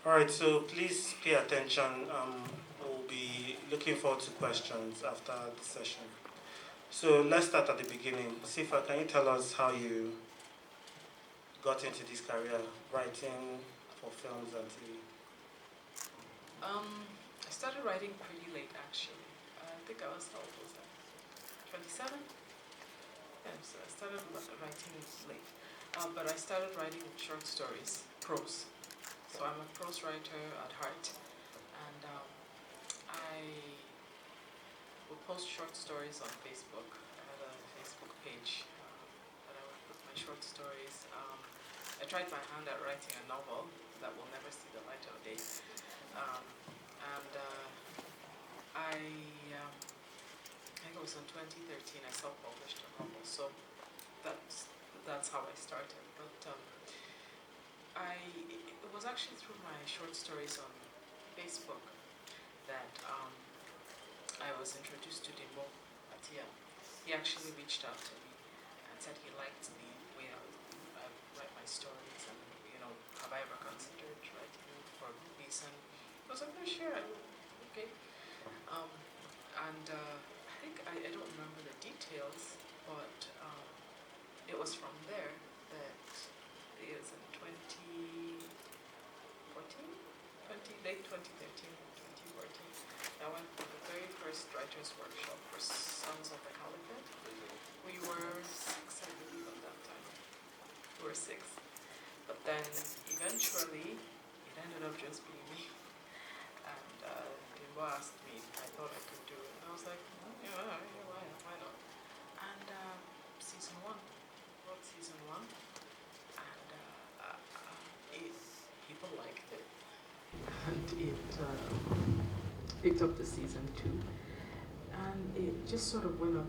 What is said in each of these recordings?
All right, so please pay attention. We'll be looking forward to questions after the session. So let's start at the beginning. Sifa, can you tell us how you got into this career, writing for films and TV? I started writing pretty late actually. I think I was, how old was that? 27? Yeah, so I started writing late. But I started writing short stories, prose. So I'm a prose writer at heart. And I would post short stories on Facebook. I had a Facebook page that I would put my short stories. I tried my hand at writing a novel that will never see the light of day. Um, and I think it was in 2013 I self-published a novel. So that's how I started. But it was actually through my short stories on Facebook that I was introduced to Dimbo Atia. He actually reached out to me and said he liked the way I write my stories, and have I ever considered writing for movies? And I was like, no, sure, okay. Um, and I think I don't remember the details, but it was from there that it was in late 2013, 2014. I went for the very first writers' workshop for Sons of the Caliphate. We were 6, I believe, at that time. We were 6. But then eventually, it ended up just being me. And Dimbo asked me if I thought I could do it. And I was like, yeah, why not? And season 1, wrote season 1. And people liked it. And it picked up the season 2. And it just sort of went up,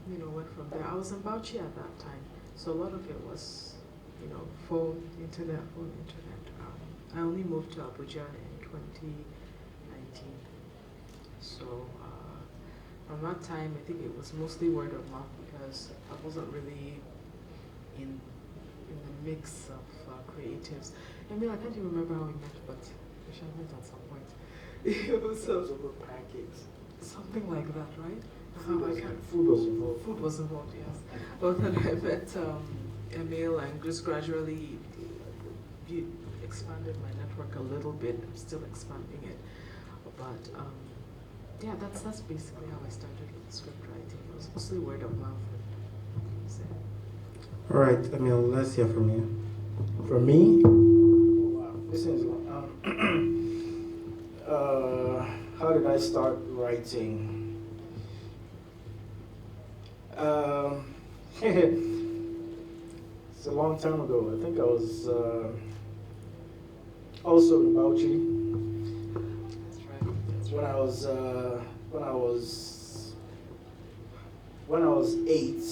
went from there. I was in Bauchi at that time, so a lot of it was, phone, internet. I only moved to Abuja in 2019. So from that time, I think it was mostly word of mouth because I wasn't really in the mix of creatives. I mean, I can't even remember how we met, but we should have met at some point. It was over pancakes. Something like that, right? Food was involved. Food was involved, yes. But then I met Wmil, and just gradually expanded my network a little bit. I'm still expanding it. But yeah, that's basically how I started with script writing. It was mostly word of mouth. All right, Emil, let's hear from you. From me? Wow, this is how did I start writing? It's a long time ago. I think I was also in Bauchi. That's right. When I was 8,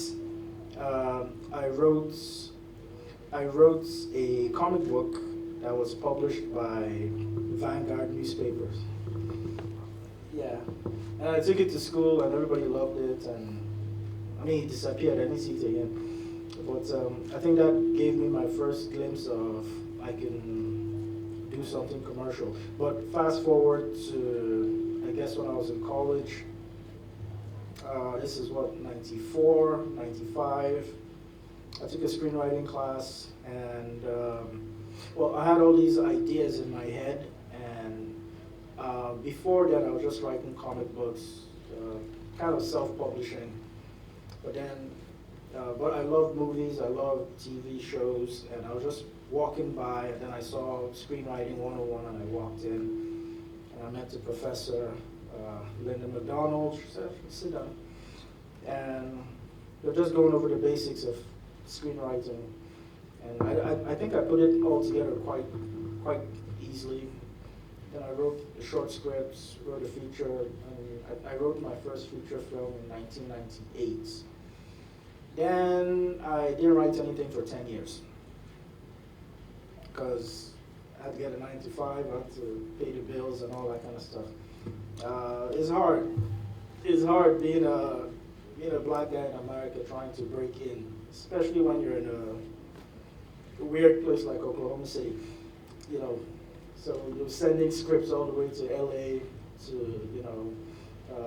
I wrote a comic book that was published by Vanguard newspapers. Yeah, and I took it to school, and everybody loved it. And I mean, it disappeared. I didn't see it again. But I think that gave me my first glimpse of I can do something commercial. But fast forward to, I guess, when I was in college. This is what, 94, 95. I took a screenwriting class, and I had all these ideas in my head, and before that I was just writing comic books, kind of self-publishing. But I love movies, I love TV shows, and I was just walking by, and then I saw Screenwriting 101, and I walked in, and I met the professor, Linda McDonald. She said, sit down. And they're just going over the basics of screenwriting. And I think I put it all together quite easily. Then I wrote the short scripts, wrote a feature, and I wrote my first feature film in 1998. Then I didn't write anything for 10 years because I had to get a 9 to 5, I had to pay the bills and all that kind of stuff. It's hard. It's hard being a black guy in America trying to break in, especially when you're in a weird place like Oklahoma City. So you're sending scripts all the way to LA to,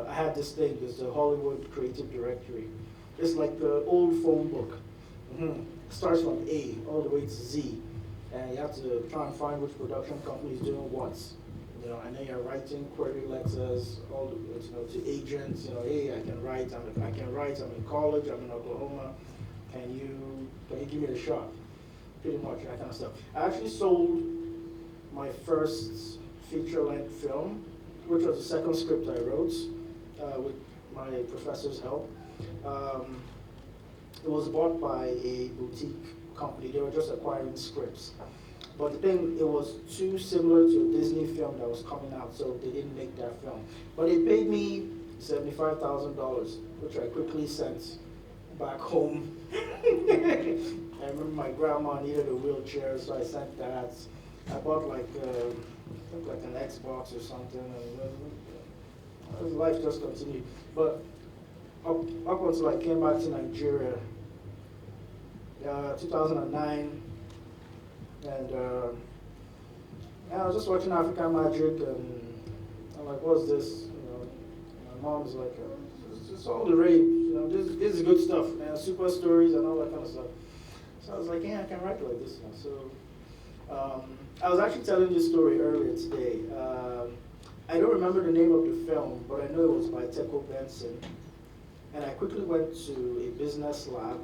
I had this thing, there's the Hollywood Creative Directory. It's like the old phone book. Starts from A all the way to Z. And you have to try and find which production company is doing what. And then you're writing query letters to agents. Hey, I can write. I'm in college. I'm in Oklahoma. Can you give me the shot? Pretty much that kind of stuff. I actually sold my first feature-length film, which was the second script I wrote with my professor's help. It was bought by a boutique company. They were just acquiring scripts. But the thing, it was too similar to a Disney film that was coming out, so they didn't make that film. But they paid me $75,000, which I quickly sent back home. I remember my grandma needed a wheelchair, so I sent that. I bought like an Xbox or something, and life just continued. But up until I came back to Nigeria, 2009, and I was just watching African Magic, and I'm like, what's this? My mom's like, it's all the rage. This is good stuff, man. Super stories and all that kind of stuff. So I was like, yeah, I can write like this now. So I was actually telling this story earlier today. I don't remember the name of the film, but I know it was by Teco Benson. And I quickly went to a business lab,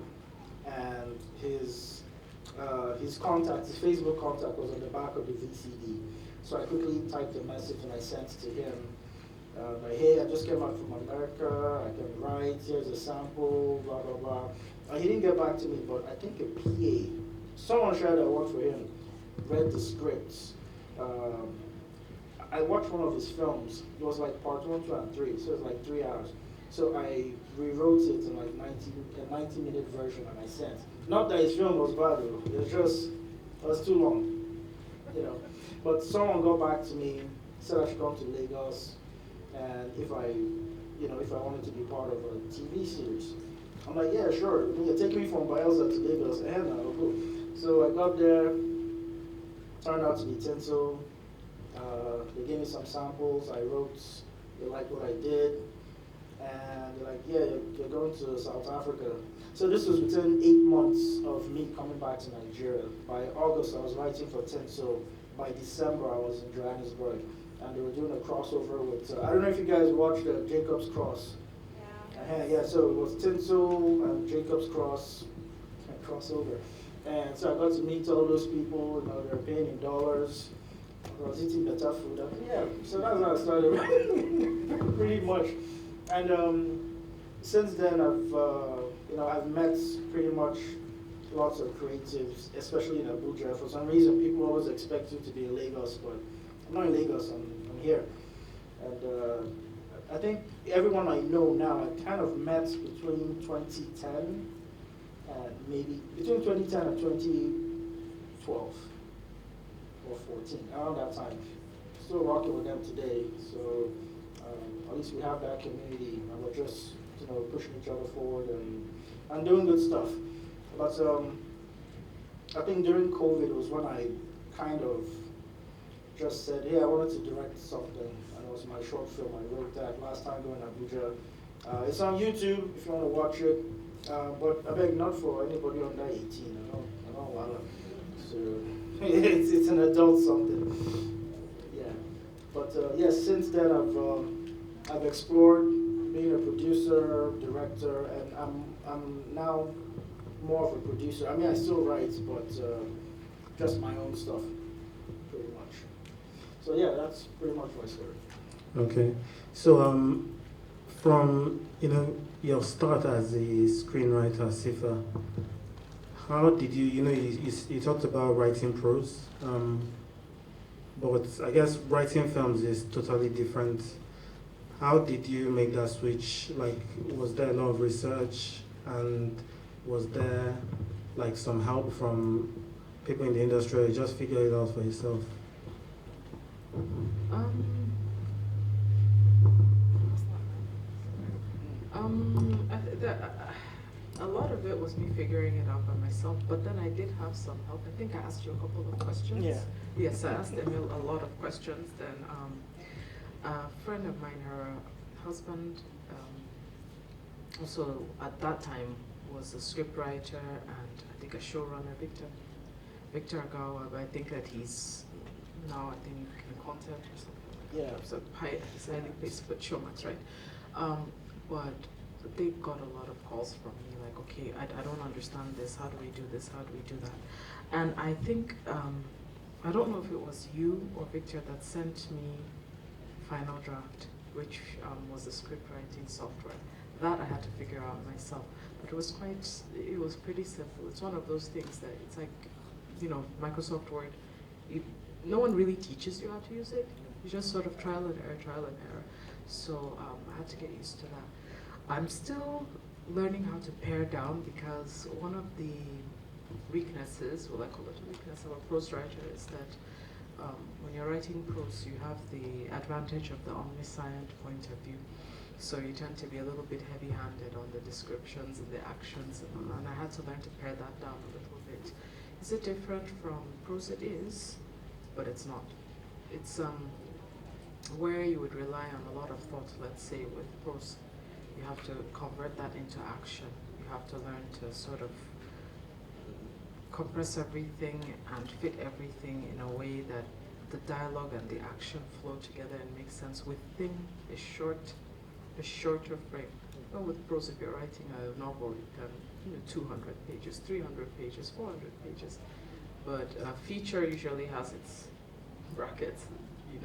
and his contact, his Facebook contact was on the back of the VCD. So I quickly typed a message and I sent it to him. Like, hey, I just came back from America, I can write, here's a sample, blah, blah, blah. And he didn't get back to me, but I think a PA, someone shared that worked for him, read the scripts. I watched one of his films. It was like part 1, 2, and 3, so it was like 3 hours. So I rewrote it in like a 90-minute version, and I sent. Not that his film was bad, though. It was too long, But someone got back to me, said I should come to Lagos, and if I wanted to be part of a TV series. I'm like, yeah, sure. You're taking me from Bielsa to Lagos, and I'll go. So I got there, turned out to be Tinsel. They gave me some samples. I wrote. They liked what I did. And they're like, yeah, you're going to South Africa. So this was within 8 months of me coming back to Nigeria. By August, I was writing for Tinsel. By December, I was in Johannesburg. And they were doing a crossover with, I don't know if you guys watched Jacob's Cross. Yeah, so it was Tinsel and Jacob's Cross and crossover. And so I got to meet all those people, they were paying in dollars. I was eating better food. So that's how I started, pretty much. And since then, I've met pretty much lots of creatives, especially in Abuja. For some reason, people always expect you to be in Lagos, but I'm not in Lagos. I'm here. And I think everyone I know now, I kind of met between 2010 and maybe between 2010 and 2012 or 14, around that time. Still rocking with them today. So at least we have that community, and we're just pushing each other forward and doing good stuff. But I think during COVID was when I kind of just said, hey, I wanted to direct something, and it was my short film. I wrote that last time going to Abuja. It's on YouTube if you want to watch it, but I beg not for anybody under 18. I don't want to. So it's an adult something. Yeah, but yes, since then I've explored being a producer, director, and I'm now more of a producer. I mean, I still write, but just my own stuff, pretty much. So yeah, that's pretty much my story. Okay, so from your start as a screenwriter, Sifa, how did you talked about writing prose, but I guess writing films is totally different. How did you make that switch? Like, was there a lot of research, and was there like some help from people in the industry, or you just figure it out for yourself? A lot of it was me figuring it out by myself, but then I did have some help. I think I asked you a couple of questions. Yeah. Yes, I asked Emil a lot of questions. Then a friend of mine, her husband, also at that time was a scriptwriter and I think a showrunner, Victor Agawa, but I think that he's now I think in content or something. Yeah. So he's highly placed, but showmans, right? But they got a lot of calls from me like, okay, I don't understand this. How do we do this? How do we do that? And I think I don't know if it was you or Victor that sent me Final Draft, which was a script writing software. That I had to figure out myself, but it was pretty simple. It's one of those things that it's like, Microsoft Word, no one really teaches you how to use it. You just sort of trial and error. So I had to get used to that. I'm still learning how to pare down because one of the weaknesses, well I call it a weakness of a prose writer, is that when you're writing prose, you have the advantage of the omniscient point of view. So you tend to be a little bit heavy-handed on the descriptions and the actions, and I had to learn to pare that down a little bit. Is it different from prose? It is, but it's not. It's where you would rely on a lot of thought, let's say with prose, you have to convert that into action. You have to learn to sort of compress everything and fit everything in a way that the dialogue and the action flow together and make sense within a shorter frame. Well, with prose, if you're writing a novel, you can, 200 pages, 300 pages, 400 pages. But a feature usually has its brackets, a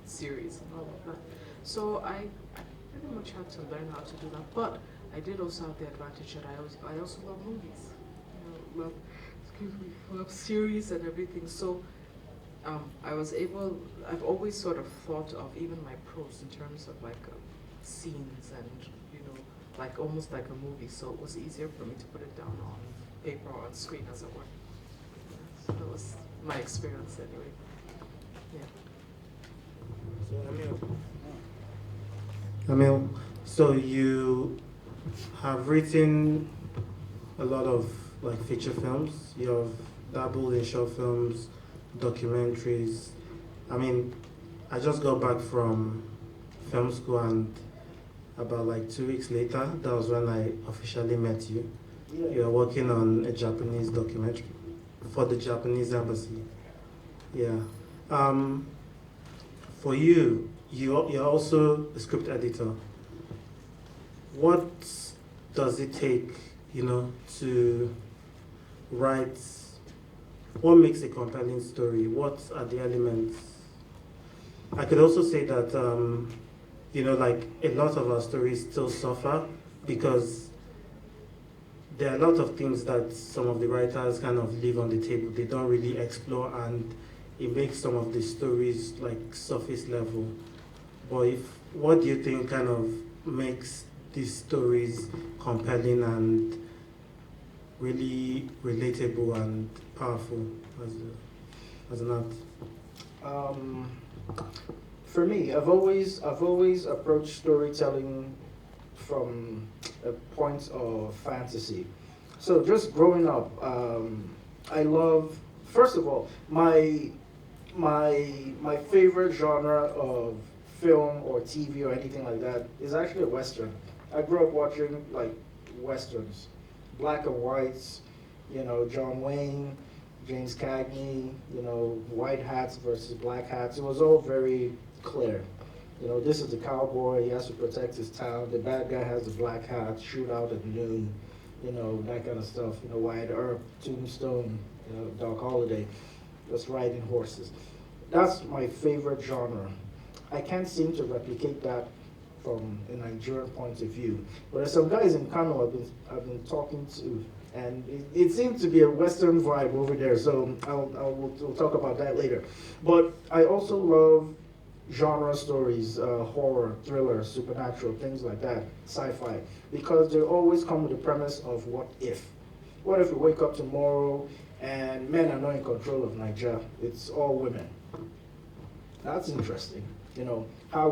series and all of that. So I pretty much had to learn how to do that. But I did also have the advantage that I also love movies. Love series and everything. So I've always sort of thought of even my prose in terms of like scenes and, like almost like a movie. So it was easier for me to put it down on paper or on screen, as it were. So that was my experience anyway. Yeah. So Emil, so you have written a lot of like feature films. You have dabbled in short films, documentaries. I just got back from film school, and about like 2 weeks later, that was when I officially met you. Yeah. You are working on a Japanese documentary for the Japanese embassy. Yeah. For you, you're also a script editor. What does it take, to write? What makes a compelling story? What are the elements? I could also say that, like a lot of our stories still suffer because there are a lot of things that some of the writers kind of leave on the table. They don't really explore, and it makes some of the stories like surface level. But what do you think kind of makes these stories compelling and really relatable and powerful as an art? For me, I've always approached storytelling from a point of fantasy. So just growing up, I love, first of all, my favorite genre of film or TV or anything like that is actually a Western. I grew up watching like Westerns, black and whites, John Wayne, James Cagney, white hats versus black hats. It was all very clear. This is the cowboy, he has to protect his town. The bad guy has the black hat, shoot out at noon, that kind of stuff. Wyatt Earp, Tombstone, Doc Holliday, just riding horses. That's my favorite genre. I can't seem to replicate that from a Nigerian point of view. But there's some guys in Kano I've been talking to, and it seems to be a Western vibe over there. So we'll talk about that later. But I also love genre stories, horror, thriller, supernatural, things like that, sci-fi, because they always come with the premise of what if. What if we wake up tomorrow and men are not in control of Nigeria? It's all women. That's interesting. How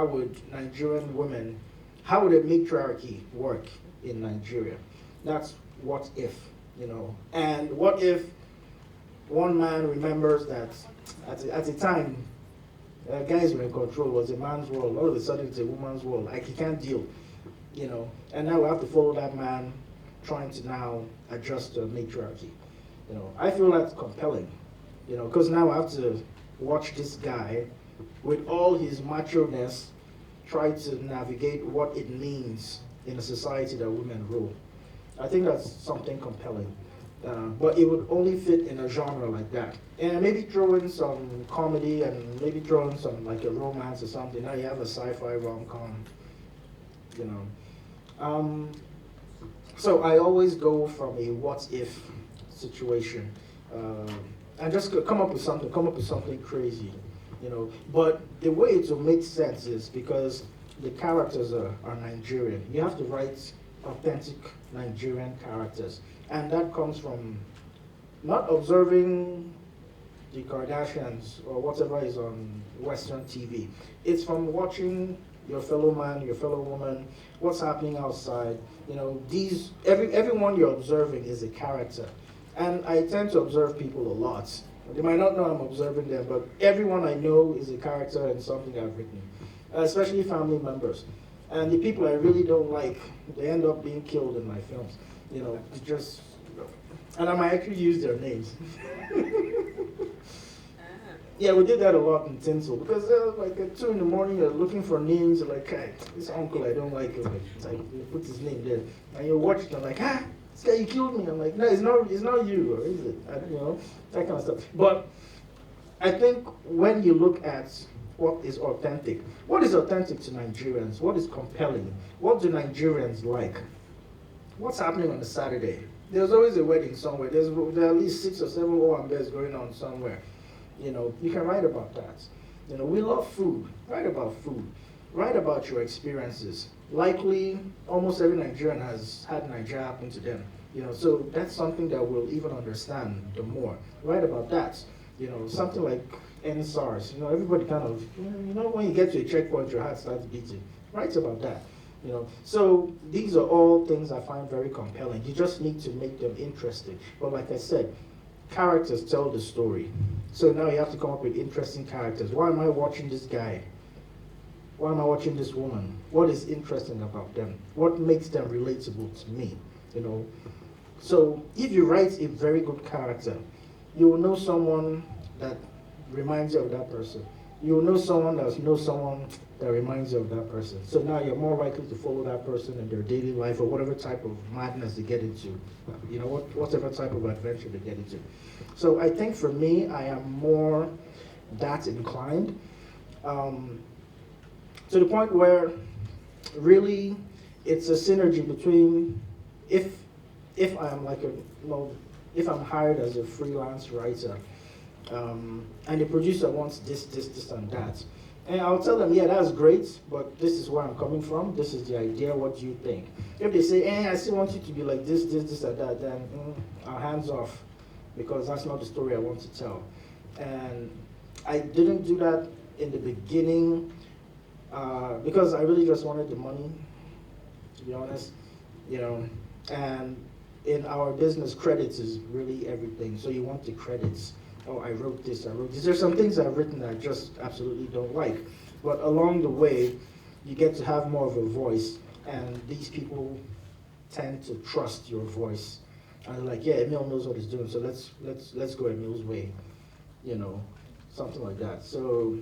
would Nigerian women, how would a matriarchy work in Nigeria? That's what if, And what if one man remembers that at a time, guys were in control, it was a man's world. All of a sudden, it's a woman's world. Like, he can't deal, And now we have to follow that man trying to now adjust to matriarchy. I feel that's compelling, because now I have to watch this guy with all his macho-ness try to navigate what it means in a society that women rule. I think that's something compelling. But it would only fit in a genre like that. And maybe throw in some comedy and maybe throw in some like a romance or something. Now you have a sci-fi rom-com, So I always go from a what-if situation. And just come up with something crazy, But the way it will make sense is because the characters are Nigerian. You have to write authentic Nigerian characters. And that comes from not observing the Kardashians or whatever is on Western TV. It's from watching your fellow man, your fellow woman, what's happening outside. Everyone you're observing is a character. And I tend to observe people a lot. They might not know I'm observing them, but everyone I know is a character in something I've written, especially family members. And the people I really don't like, they end up being killed in my films. And I might actually use their names. Yeah, we did that a lot in Tinsel because like at 2 a.m, you're looking for names. You're like, hey, this uncle, I don't like him. It's like, you put his name there, and you watch it. I'm like, this guy, you killed me. I'm like, no, it's not you, or is it? That kind of stuff. But I think when you look at what is authentic to Nigerians? What is compelling? What do Nigerians like? What's happening on a Saturday? There's always a wedding somewhere. There are at least 6 or 7 Owambes going on somewhere. You can write about that. We love food. Write about food. Write about your experiences. Likely, almost every Nigerian has had Nigeria happen to them. So that's something that we'll even understand the more. Write about that. Something like NSARS. Everybody kind of, when you get to a checkpoint, your heart starts beating. Write about that. So these are all things I find very compelling. You just need to make them interesting. But like I said, characters tell the story. So now you have to come up with interesting characters. Why am I watching this guy? Why am I watching this woman? What is interesting about them? What makes them relatable to me? So if you write a very good character, you will know someone that reminds you of that person. You will know someone that knows someone that reminds you of that person. So now you're more likely to follow that person in their daily life or whatever type of madness they get into, whatever type of adventure they get into. So I think for me, I am more that inclined, to the point where really it's a synergy between if I'm if I'm hired as a freelance writer, and the producer wants this, and that. And I'll tell them, yeah, that's great, but this is where I'm coming from. This is the idea. What do you think? If they say, I still want you to be like this, and that, then our hands off, because that's not the story I want to tell. And I didn't do that in the beginning because I really just wanted the money, to be honest, And in our business, credits is really everything. So you want the credits. Oh, I wrote this. There's some things I've written that I just absolutely don't like. But along the way, you get to have more of a voice, and these people tend to trust your voice. And they're like, yeah, Wmil knows what he's doing, so let's go Wmil's way, something like that. So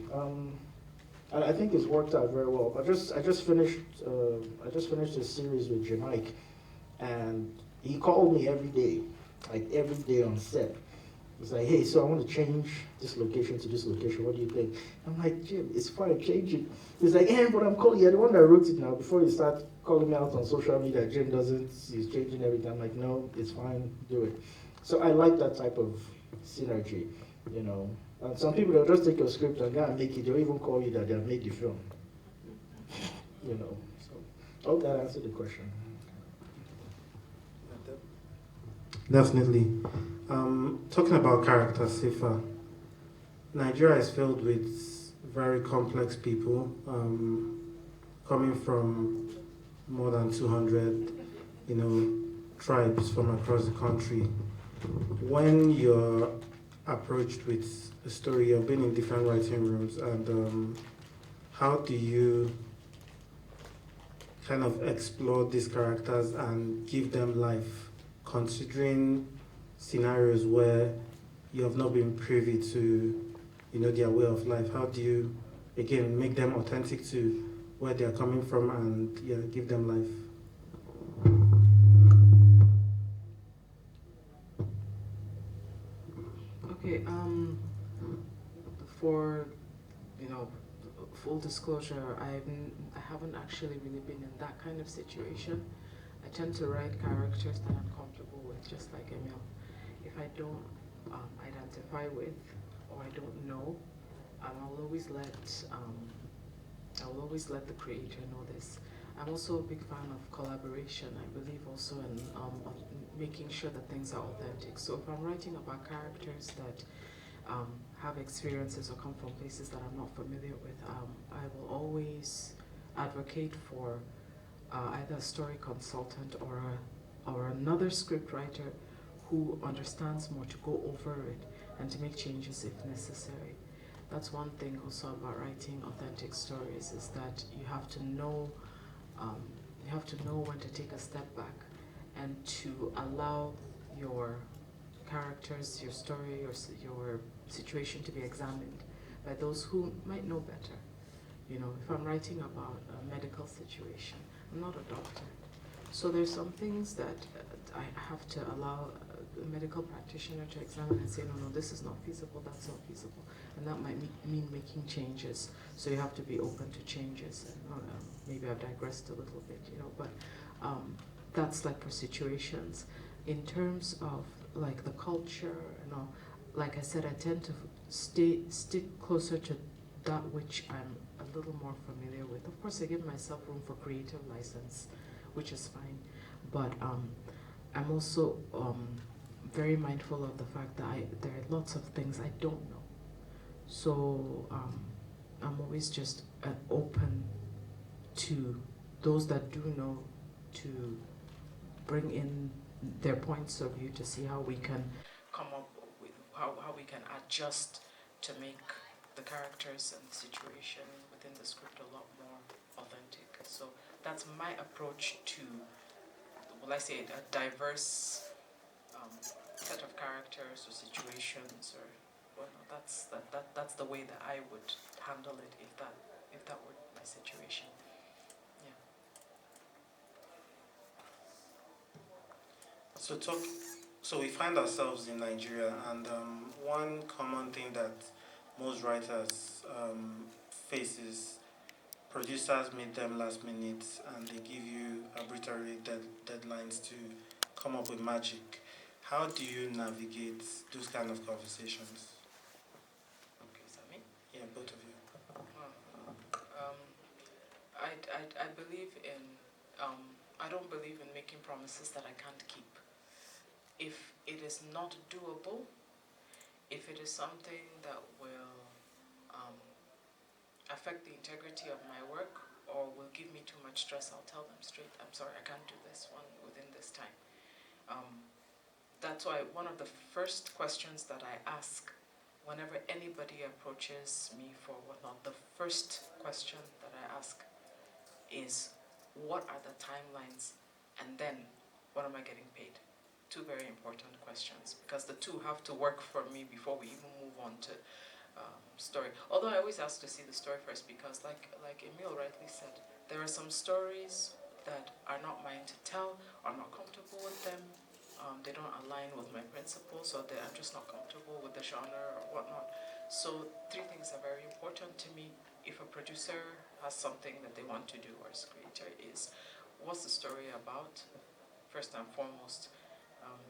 I think it's worked out very well. I just finished a series with Jamaica, and he called me every day on set. He's like, hey, so I want to change this location to this location. What do you think? I'm like, Jim, it's fine, change it. He's like, but I'm calling you. The one that wrote it now. Before you start calling me out on social media, Jim he's changing everything. I'm like, no, it's fine, do it. So I like that type of synergy, And some people, they'll just take your script and go and make it. They'll even call you that they've made the film. So I hope that answered the question. Definitely. Talking about characters, Sifa, Nigeria is filled with very complex people, coming from more than 200, tribes from across the country. When you're approached with a story, you've been in different writing rooms, and how do you kind of explore these characters and give them life, considering scenarios where you have not been privy to, their way of life? How do you, again, make them authentic to where they are coming from and give them life? Okay, for full disclosure, I haven't actually really been in that kind of situation. I tend to write characters that I'm comfortable with, just like Wmil. If I don't identify with or I don't know, I will always let the creator know this. I'm also a big fan of collaboration. I believe also in making sure that things are authentic. So if I'm writing about characters that have experiences or come from places that I'm not familiar with, I will always advocate for either a story consultant or another script writer who understands more to go over it and to make changes if necessary. That's one thing also about writing authentic stories, is that you have to know when to take a step back and to allow your characters, your story, your situation to be examined by those who might know better. If I'm writing about a medical situation, I'm not a doctor. So there's some things that I have to allow a medical practitioner to examine and say, no, this is not feasible, that's not feasible. And that might mean making changes. So you have to be open to changes. And maybe I've digressed a little bit, but that's like for situations. In terms of like the culture, like I said, I tend to stick closer to that which I'm a little more familiar with. Of course, I give myself room for creative license, which is fine, but I'm also very mindful of the fact that there are lots of things I don't know. So I'm always just open to those that do know, to bring in their points of view to see how we can come up with how we can adjust to make the characters and the situation within the script a lot more authentic. So that's my approach to, will I say, a diverse set of characters or situations, or that's the way that I would handle it if that were my situation. Yeah. So we find ourselves in Nigeria, and one common thing that most writers face is producers meet them last minute, and they give you arbitrary deadlines to come up with magic. How do you navigate those kind of conversations? Okay, is that me? Yeah, both of you. I believe in, I don't believe in making promises that I can't keep. If it is not doable, if it is something that will affect the integrity of my work or will give me too much stress, I'll tell them straight, I'm sorry, I can't do this one within this time. That's why one of the first questions that I ask whenever anybody approaches me for whatnot, the first question that I ask is, what are the timelines, and then what am I getting paid? Two very important questions, because the two have to work for me before we even move on to story. Although I always ask to see the story first, because like Wmil rightly said, there are some stories that are not mine to tell, I'm not comfortable with them, they don't align with my principles, or I'm just not comfortable with the genre or whatnot. So three things are very important to me. If a producer has something that they want to do, or as a creator, is what's the story about, first and foremost.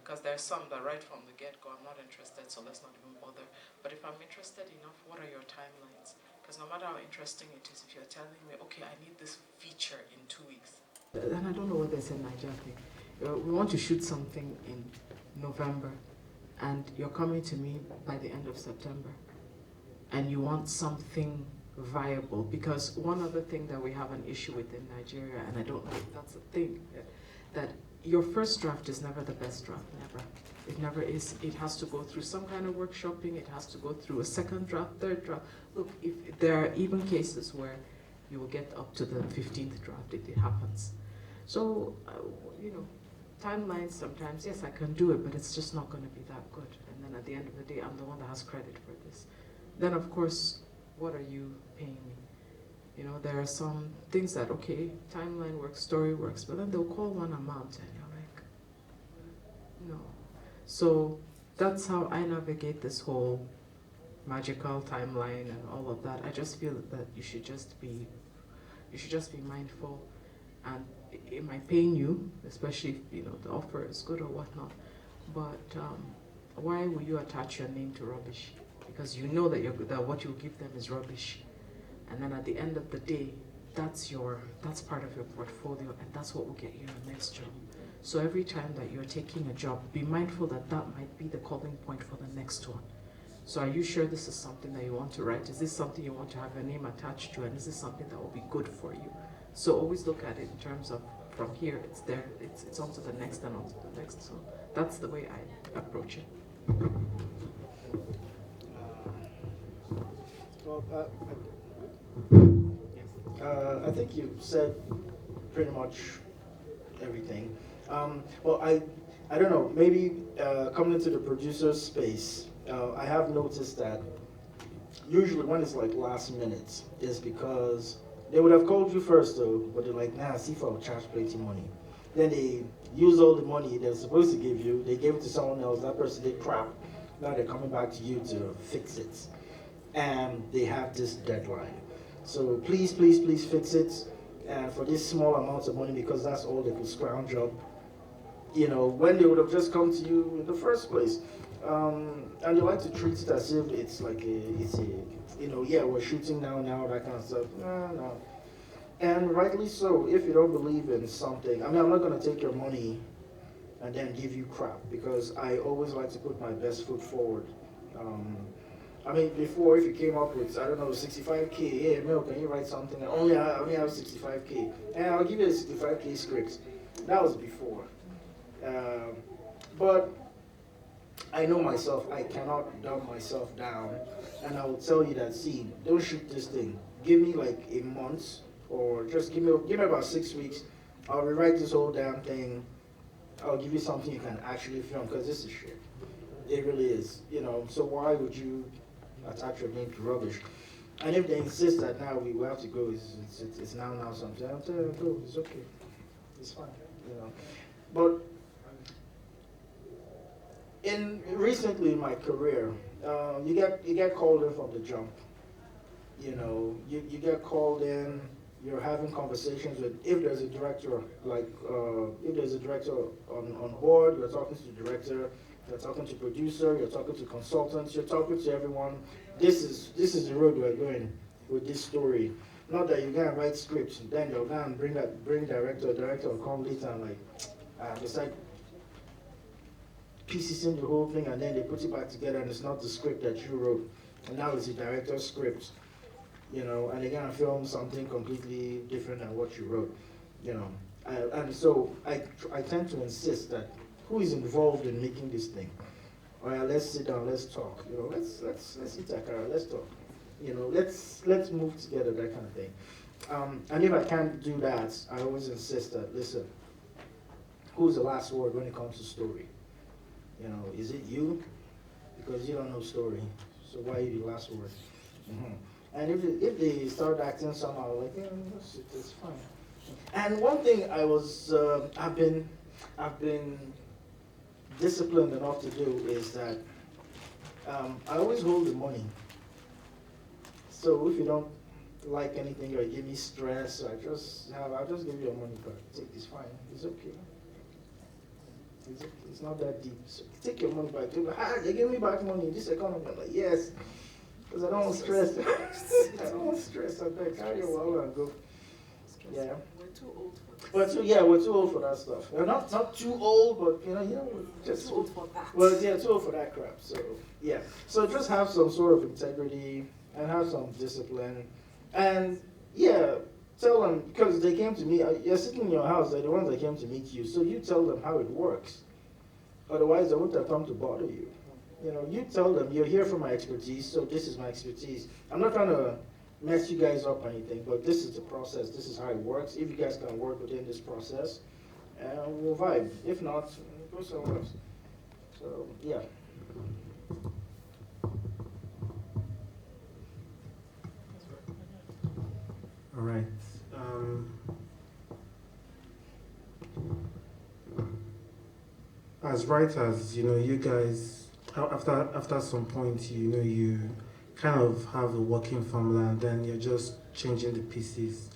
Because there are some that right from the get-go, I'm not interested, so let's not even bother. But if I'm interested enough, what are your timelines? Because no matter how interesting it is, if you're telling me, okay, I need this feature in 2 weeks. And I don't know what they say in Nigeria. We want to shoot something in November, and you're coming to me by the end of September, and you want something viable. Because one other thing that we have an issue with in Nigeria, and I don't know if that's a thing, that your first draft is never the best draft, never. It never is. It has to go through some kind of workshopping. It has to go through a second draft, third draft. Look, if there are even cases where you will get up to the 15th draft, it happens. So, timelines sometimes, yes, I can do it, but it's just not going to be that good. And then at the end of the day, I'm the one that has credit for this. Then, of course, what are you paying me? There are some things that, okay, timeline works, story works, but then they'll call one amount and you're like, no. So that's how I navigate this whole magical timeline and all of that. I just feel that you should just be mindful, and it might pain you, especially if the offer is good or whatnot. But why will you attach your name to rubbish? Because you know that what you give them is rubbish. And then at the end of the day, that's part of your portfolio, and that's what will get you your next job. So every time that you're taking a job, be mindful that might be the calling point for the next one. So are you sure this is something that you want to write? Is this something you want to have your name attached to? And is this something that will be good for you? So always look at it in terms of, from here, it's there, it's on to the next and on to the next. So that's the way I approach it. I think you said pretty much everything. Well, I don't know, maybe coming into the producer space, I have noticed that usually when it's like last minute is because they would have called you first though, but they're like, nah, Sifa will charge plenty money. Then they use all the money they're supposed to give you, they gave it to someone else, that person did crap. Now they're coming back to you to fix it. And they have this deadline. So please, please, please fix it. And for this small amount of money, because that's all they could scrounge up, when they would have just come to you in the first place. And you like to treat it as if it's like we're shooting now, that kind of stuff. No. And rightly so, if you don't believe in something. I'm not going to take your money and then give you crap, because I always like to put my best foot forward. Before, if you came up with, 65K, yeah, Mel, can you write something? I only have 65K. And I'll give you a 65K script. That was before. But I know myself, I cannot dumb myself down. And I will tell you that, see, don't shoot this thing. Give me like a month, or just give me about 6 weeks. I'll rewrite this whole damn thing. I'll give you something you can actually film, because this is shit. It really is, so why would you attach your name to rubbish? And if they insist that now we have to go, it's now something, I'll tell them, go, it's okay, it's fine, But recently in my career, you get called in from the jump. You get called in. You're having conversations with, if there's a director, if there's a director on board, you're talking to the director. You're talking to producer, you're talking to consultants, you're talking to everyone. This is the road we're going with this story. Not that you're gonna write scripts, then you're gonna bring director will come later and it's like piecing the whole thing, and then they put it back together and it's not the script that you wrote. And now it's the director's script. And they're gonna film something completely different than what you wrote. And so I tend to insist that who is involved in making this thing? All right, let's sit down, let's talk. Let's eat akara, let's talk. Let's move together, that kind of thing. And if I can't do that, I always insist that, listen, who's the last word when it comes to story? Is it you? Because you don't know story, so why are you the last word? Mm-hmm. And if they start acting somehow like, it's fine. And one thing I've been disciplined enough to do is that I always hold the money. So if you don't like anything or give me stress, I'll just give you your money back. Take this, fine. It's okay. It's not that deep. So take your money back. They give me back money in this economy. I'm like, yes. Because I don't want stress. I don't want stress. I beg, carry your wallet and go. Yeah. We're too old for this. We're too old for that stuff. We're not too old, but we're just too old for that. Well, yeah, too old for that crap. So yeah. So just have some sort of integrity and have some discipline, and yeah, Tell them, because they came to me, you're sitting in your house, they're the ones that came to meet you, so you tell them how it works. Otherwise, they wouldn't have come to bother you. You know, you tell them, you're here for my expertise, so this is my expertise. I'm not trying to mess you guys up or anything, but this is the process, this is how it works. If you guys can work within this process, we'll vibe. If not, go somewhere else. So, yeah. All right. As writers, you guys, after some point, you kind of have a working formula, and then you're just changing the pieces.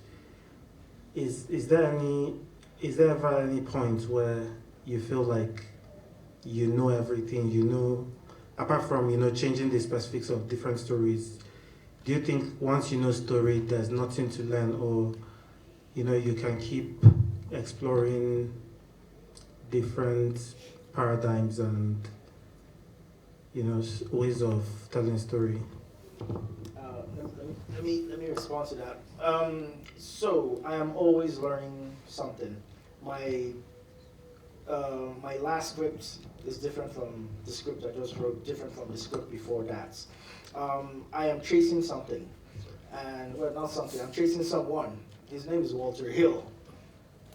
Is there ever any point where you feel like you know everything, apart from changing the specifics of different stories? Do you think once you know story, there's nothing to learn, or you can keep exploring different paradigms and ways of telling story? Let me respond to that. So I am always learning something. My last script is different from the script I just wrote, different from the script before that. I am chasing something, and well, not something. I'm chasing someone. His name is Walter Hill,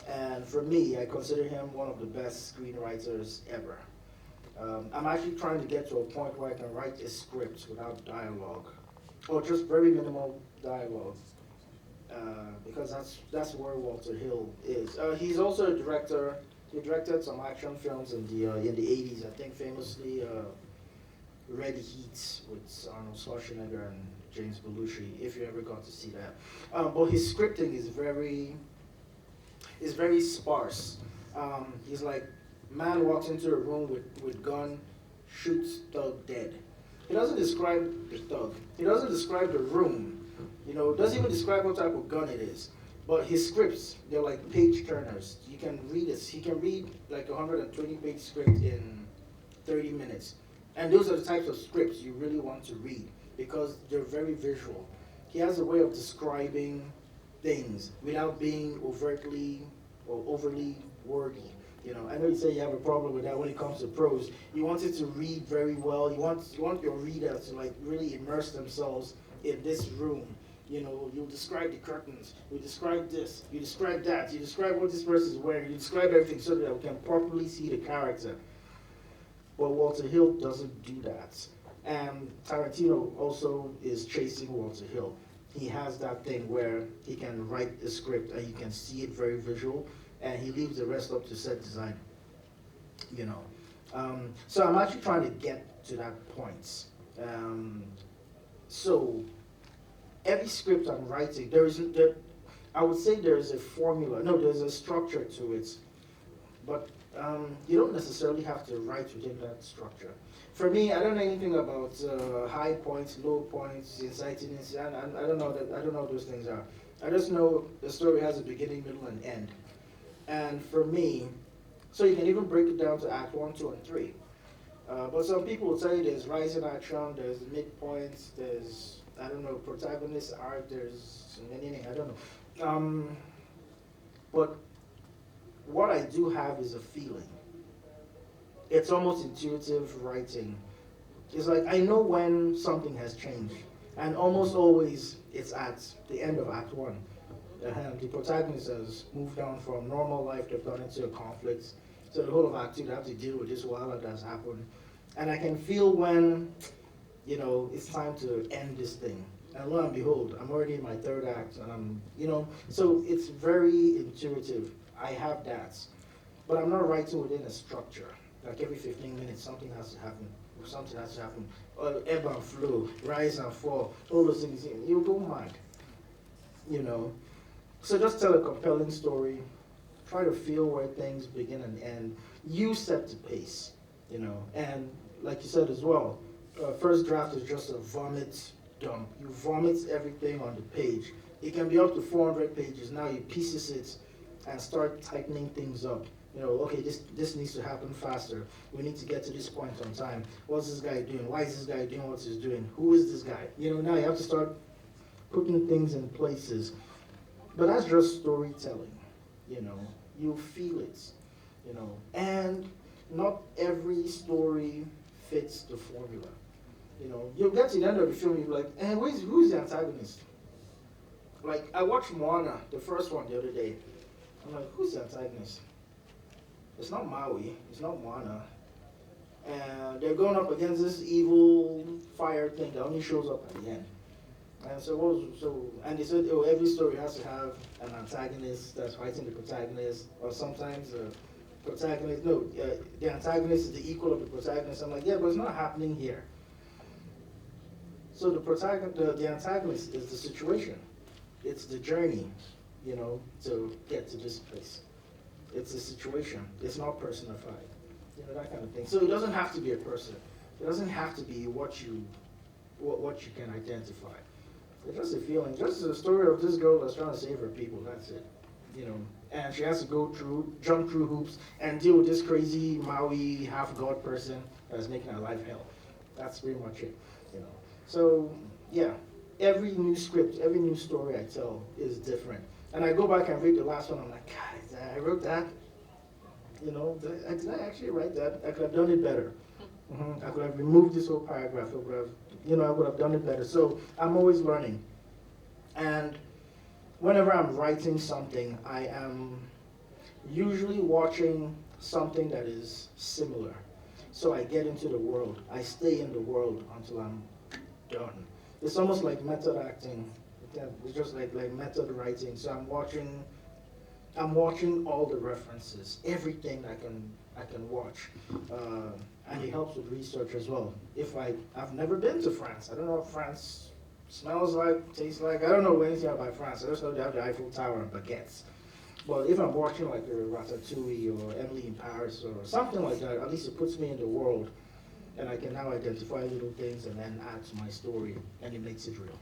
and for me, I consider him one of the best screenwriters ever. I'm actually trying to get to a point where I can write a script without dialogue, or just very minimal dialogue, because that's where Walter Hill is. He's also a director. He directed some action films in the 80s, I think famously Red Heat with Arnold Schwarzenegger and James Belushi, if you ever got to see that. But his scripting is very sparse. He's like, man walks into a room with gun, shoots thug dead. He doesn't describe the thug. He doesn't describe the room. Doesn't even describe what type of gun it is. But his scripts, they're like page turners. You can read this. He can read like a 120-page script in 30 minutes. And those are the types of scripts you really want to read because they're very visual. He has a way of describing things without being overtly or overly wordy. I know you say you have a problem with that when it comes to prose. You want it to read very well. You want your readers to like really immerse themselves in this room. You describe the curtains, you describe this, you describe that, you describe what this person is wearing, you describe everything so that we can properly see the character. But Walter Hill doesn't do that. And Tarantino also is chasing Walter Hill. He has that thing where he can write a script and you can see it very visual, and he leaves the rest up to set design. So I'm actually trying to get to that point. So every script I'm writing, I would say there's a formula. No, there's a structure to it. But you don't necessarily have to write within that structure. For me, I don't know anything about high points, low points, incitiness. I don't know that. I don't know what those things are. I just know the story has a beginning, middle, and end. And for me, so you can even break it down to Act 1, 2, and 3. But some people will tell you there's rising action, there's midpoints, there's protagonist arc, there's anything, I don't know. But what I do have is a feeling. It's almost intuitive writing. It's like I know when something has changed, and almost always it's at the end of Act 1. The protagonist has moved on from normal life, they've gone into a conflict. So the whole of Act 2, they have to deal with this while that has happened. And I can feel when, it's time to end this thing. And lo and behold, I'm already in my third act, and so it's very intuitive. I have that. But I'm not writing within a structure. Like every 15 minutes, something has to happen. Something has to happen. Ebb and flow, rise and fall, all those things. You go mad. So just tell a compelling story. Try to feel where things begin and end. You set the pace, And like you said as well, first draft is just a vomit dump. You vomit everything on the page. It can be up to 400 pages. Now you pieces it and start tightening things up. Okay, this needs to happen faster. We need to get to this point on time. What's this guy doing? Why is this guy doing what he's doing? Who is this guy? Now you have to start putting things in places. But that's just storytelling, you know. You feel it, you know. And not every story fits the formula. You know, you'll get to the end of the film, you'll be like, who's the antagonist? Like, I watched Moana, the first one, the other day. I'm like, who's the antagonist? It's not Maui, it's not Moana. And they're going up against this evil fire thing that only shows up at the end. And and they said, oh, every story has to have an antagonist that's fighting the protagonist, or sometimes the antagonist is the equal of the protagonist. I'm like, yeah, but it's not happening here. So the antagonist is the situation. It's the journey, you know, to get to this place. It's a situation. It's not personified, you know, that kind of thing. So it doesn't have to be a person. It doesn't have to be what you can identify. It's just a feeling. Just a story of this girl that's trying to save her people. That's it, you know. And she has to jump through hoops, and deal with this crazy Maui half-god person that's making her life hell. That's pretty much it, you know. So yeah, every new script, every new story I tell is different. And I go back and read the last one. I'm like, God, I wrote that. You know, did I actually write that? I could have done it better. I could have removed this whole paragraph. I would have done it better. So I'm always learning. And whenever I'm writing something, I am usually watching something that is similar. So I get into the world. I stay in the world until I'm done. It's almost like method acting. It's just like method writing. So I'm watching all the references, everything I can watch, and it helps with research as well. I've never been to France, I don't know what France smells like, tastes like. I don't know anything about France. I just know they have the Eiffel Tower and baguettes. But if I'm watching like a Ratatouille or Emily in Paris or something like that, at least it puts me in the world, and I can now identify little things and then add to my story, and it makes it real.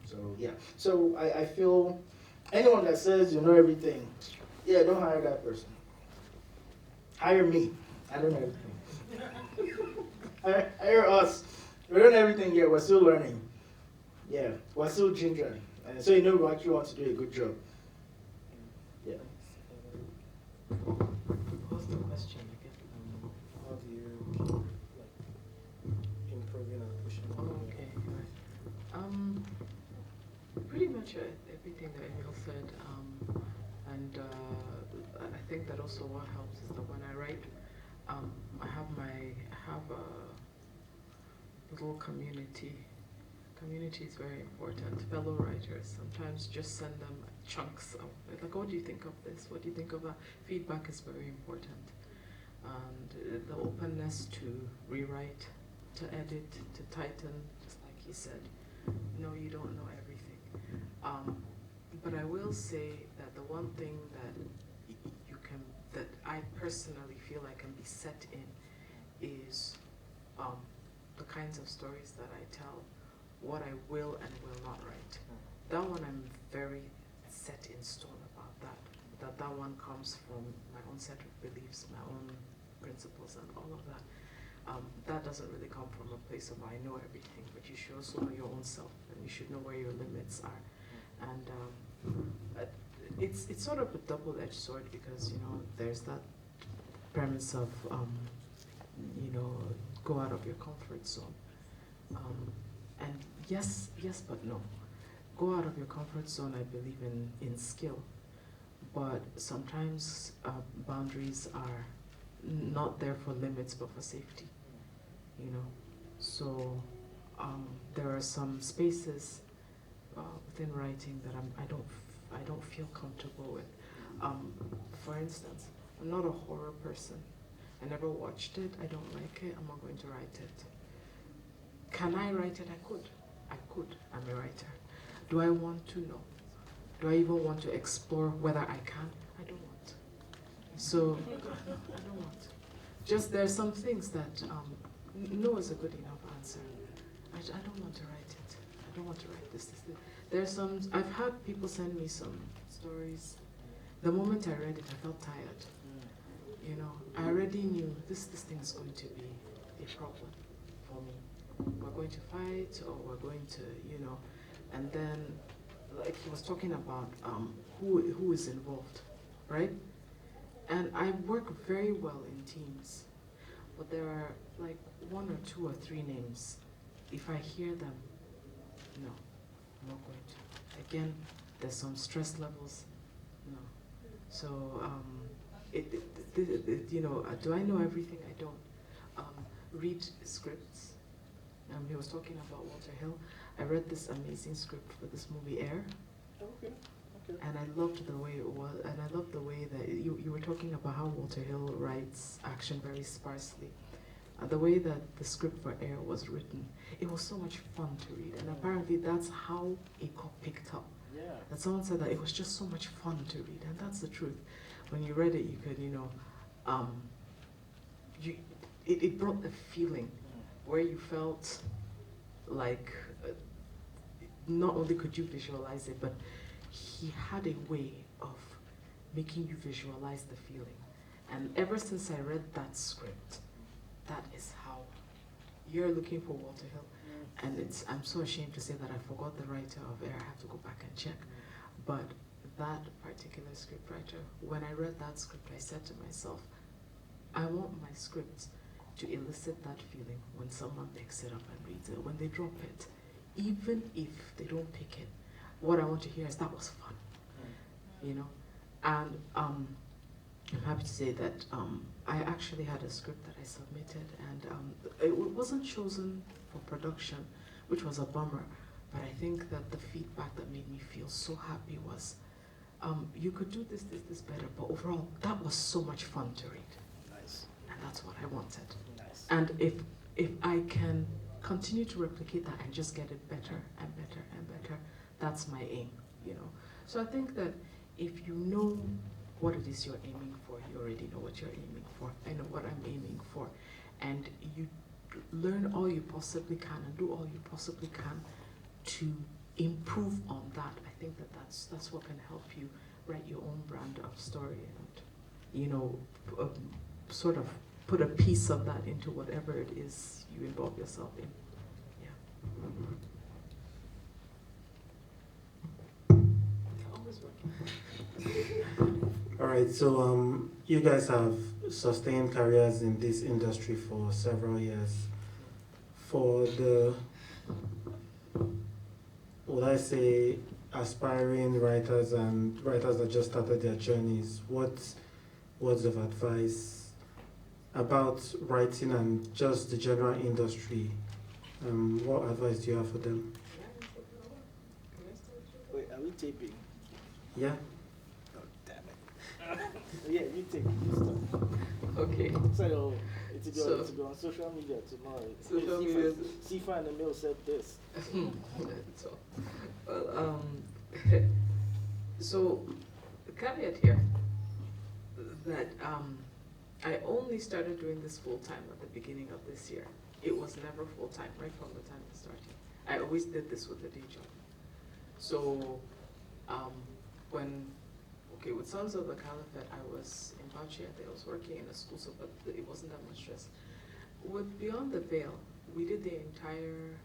So yeah. So I feel anyone that says you know everything, yeah, don't hire that person. Hire me. I don't know everything. Hire us. We don't know everything yet. We're still learning. Yeah, we're still ginger. And so you know we actually want to do a good job. Yeah. What's the question again? How do you keep improving and pushing? Okay, right. Pretty much everything that Emil said, and I think that also what helps is that when I write, I have a little community. Community is very important. Fellow writers, sometimes just send them chunks of like, what do you think of this? What do you think of that? Feedback is very important, and the openness to rewrite, to edit, to tighten, just like he said. No, you don't know everything. But I will say that the one thing that I personally feel I can be set in is the kinds of stories that I tell, what I will and will not write. That one I'm very set in stone about that. That one comes from my own set of beliefs, my own principles and all of that. That doesn't really come from a place of I know everything, but you should also know your own self, and you should know where your limits are. And it's sort of a double-edged sword, because there's that premise of go out of your comfort zone, and yes but no. Go out of your comfort zone, I believe in skill, but sometimes boundaries are not there for limits but for safety, so there are some spaces within writing that I don't feel comfortable with. For instance, I'm not a horror person. I never watched it. I don't like it. I'm not going to write it. Can I write it? I could. I'm a writer. Do I want to? No. Do I even want to explore whether I can? I don't want. So, I don't want. Just there are some things that no is a good enough answer. I don't want to write it. I don't want to write this. There's some, I've had people send me some stories. The moment I read it, I felt tired. I already knew this thing is going to be a problem for me. We're going to fight, or we're going to, and then like he was talking about who is involved, right? And I work very well in teams, but there are like one or two or three names. If I hear them, no, I'm not going to. Again, there's some stress levels, no. So, do I know everything? I don't. Read scripts. He was talking about Walter Hill. I read this amazing script for this movie Air. Okay. And I loved the way it was, and I loved the way that you were talking about how Walter Hill writes action very sparsely. The way that the script for Air was written, it was so much fun to read, and apparently that's how it got picked up. Yeah. That someone said that it was just so much fun to read, and that's the truth. When you read it, you could, it brought a feeling where you felt like not only could you visualize it, but he had a way of making you visualize the feeling. And ever since I read that script, that is how you're looking for Walter Hill. And I'm so ashamed to say that I forgot the writer of Air. I have to go back and check. But that particular script writer, when I read that script, I said to myself, I want my script to elicit that feeling when someone picks it up and reads it, when they drop it. Even if they don't pick it, what I want to hear is that was fun, And I'm happy to say that I actually had a script that I submitted, and it wasn't chosen for production, which was a bummer. But I think that the feedback that made me feel so happy was, you could do this better, but overall, that was so much fun to read. Nice. And that's what I wanted. Nice. And if I can continue to replicate that and just get it better and better and better, that's my aim, So I think that if you know what it is you're aiming for, you already know what you're aiming for. I know what I'm aiming for. And you learn all you possibly can and do all you possibly can to improve on that. I think that's what can help you write your own brand of story and, sort of put a piece of that into whatever it is you involve yourself in. Always working. All right, so you guys have sustained careers in this industry for several years. For the, would I say, aspiring writers and writers that just started their journeys, what words of advice about writing and just the general industry? What advice do you have for them? Wait, are we taping? Yeah. Oh, damn it. Yeah, you take it. Okay. So, it's go on social media tomorrow. Social media. Sifa and Wmil said this. So, well, so the caveat here that I only started doing this full time at the beginning of this year. It was never full time right from the time I started. I always did this with a day job. So with Sons of the Caliphate, I was in Bauchi. I was working in a school, so but it wasn't that much stress. With Beyond the Veil, we did the entire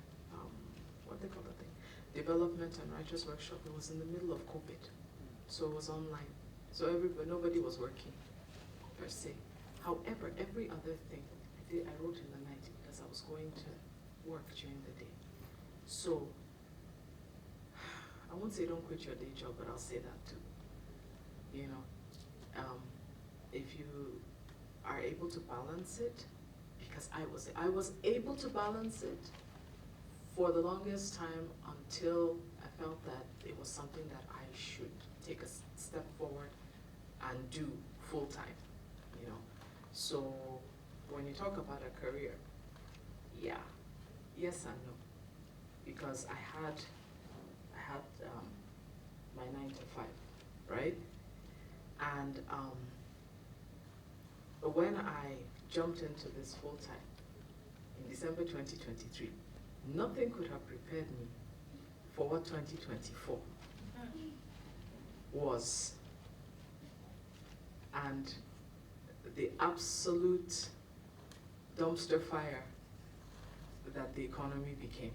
what they call that thing, development and writers workshop. It was in the middle of COVID, so it was online. So nobody was working per se. However, every other thing I wrote in the night because I was going to work during the day. So I won't say don't quit your day job, but I'll say that too. If you are able to balance it, because I was able to balance it for the longest time until I felt that it was something that I should take a step forward and do full time. So when you talk about a career, yeah, yes and no, because I had my 9 to 5, right? And when I jumped into this full time in December 2023, nothing could have prepared me for what 2024 was, and the absolute dumpster fire that the economy became,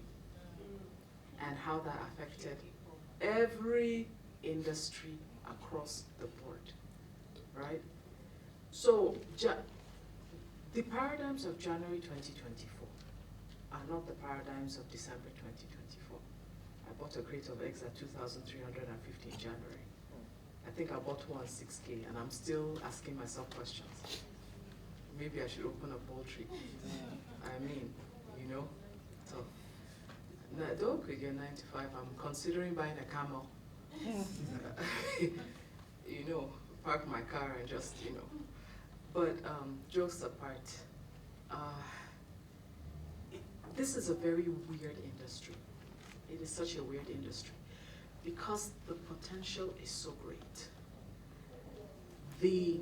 and how that affected every industry across the board, right? So the paradigms of January 2024 are not the paradigms of December 2024. I bought a crate of eggs at 2,350 in January. I think I bought one 6K, and I'm still asking myself questions. Maybe I should open a poultry. I mean, you know, so don't quit your 9 to 5. I'm considering buying a camel. You know, park my car and just, you know. But jokes apart, this is a very weird industry. It is such a weird industry because the potential is so great. The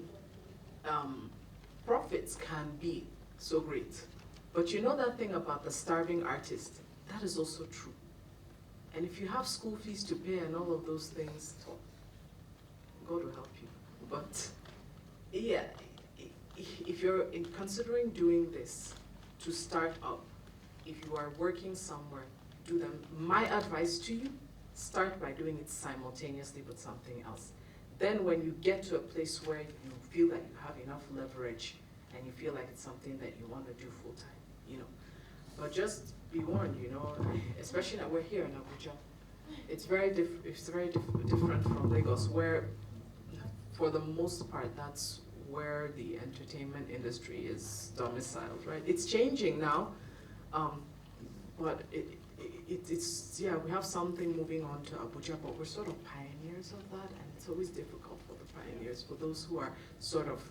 profits can be so great. But you know that thing about the starving artist? That is also true. And if you have school fees to pay and all of those things, God will help you. But yeah, if you're considering doing this to start up, if you are working somewhere, do them. My advice to you, start by doing it simultaneously with something else. Then when you get to a place where you feel that you have enough leverage and you feel like it's something that you want to do full time, you know. But just be warned, you know, especially that we're here in Abuja. It's very different from Lagos, where for the most part, that's where the entertainment industry is domiciled, right? It's changing now, but it's yeah, we have something moving on to Abuja, but we're sort of pioneers of that, and it's always difficult for the pioneers, for those who are sort of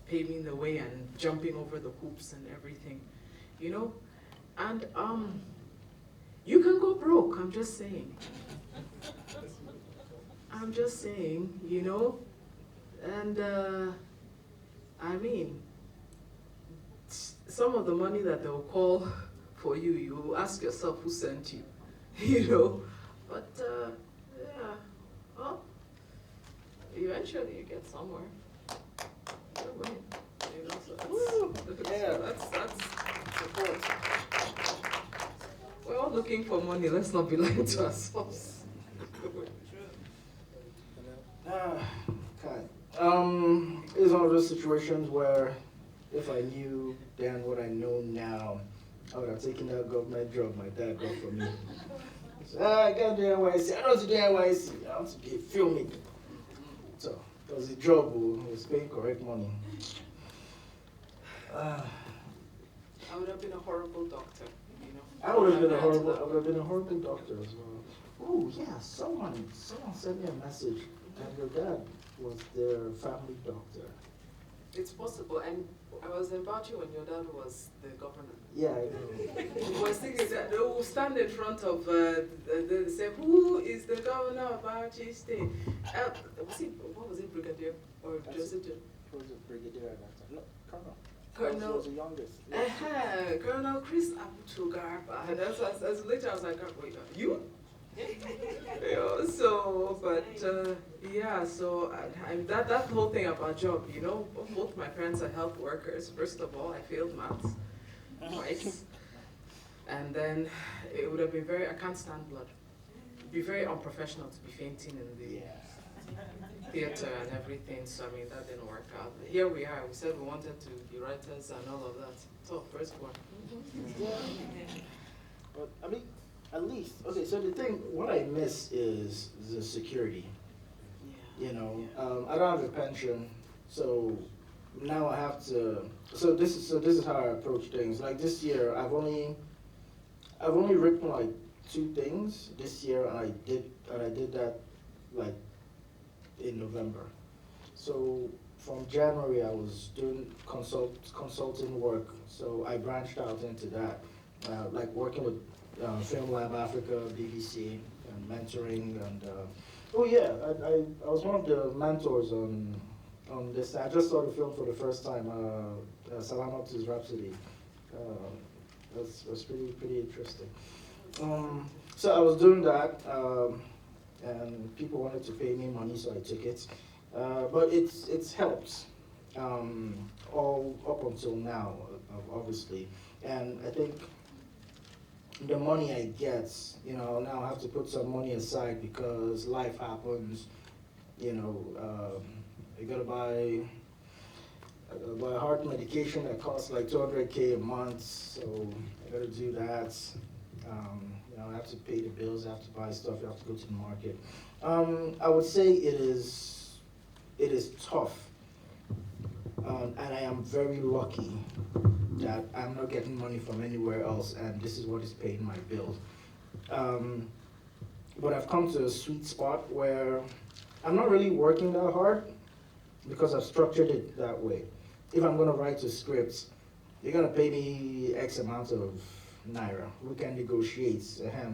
paving the way and jumping over the hoops and everything, you know? And you can go broke, I'm just saying. I'm just saying, you know? And I mean, some of the money that they'll call for you, you ask yourself who sent you, you know? But yeah, well, eventually you get somewhere. You know, so that's support. We're all looking for money, let's not be lying to ourselves. Okay. It's one of those situations where if I knew then what I know now, I would have taken that government job my dad got for me. So, I got to do NYC. I don't want to do NYC. I want to be a filmmaker. So it was a job, it was paying correct money. I would have been a horrible doctor, you know. I would have been a horrible doctor as well. Oh yeah, someone sent me a message that your dad was their family doctor. It's possible, and I was in Bauchi when your dad was the governor. Yeah, I know. We were thinking that they will stand in front of, they say, who is the governor of Bauchi State? What was it, Brigadier? Or just it? He was a brigadier at that time. No, Colonel. Colonel. He was the youngest. Colonel Chris Abutu-Garba. And as later I was like, wait, you? You know, so, but yeah, so that whole thing about job, you know, both my parents are health workers. First of all, I failed maths twice, and then it would have been I can't stand blood. It'd be very unprofessional to be fainting in the theater and everything. So I mean, that didn't work out. But here we are. We said we wanted to be writers and all of that. So first one. Yeah. But I mean. At least, okay, so the thing, what I miss is the security. Yeah. You know, I don't have a pension, so now I have to, so this is how I approach things. Like this year, I've only written like 2 things this year, and I did that like in November. So from January, I was doing consulting work, so I branched out into that, like working with Film Lab Africa, BBC, and mentoring, and oh yeah, I was one of the mentors on this. I just saw the film for the first time, Salamato's Rhapsody. That's pretty interesting. So I was doing that, and people wanted to pay me money, so I took it. But it's helped all up until now, obviously, and I think the money I get, now I have to put some money aside because life happens. I gotta buy heart medication that costs like 200K a month, so I gotta do that. I have to pay the bills, I have to buy stuff, I have to go to the market. I would say it is tough, and I am very lucky that I'm not getting money from anywhere else, and this is what is paying my bills. But I've come to a sweet spot where I'm not really working that hard because I've structured it that way. If I'm gonna write a script, you're gonna pay me X amount of naira. We can negotiate.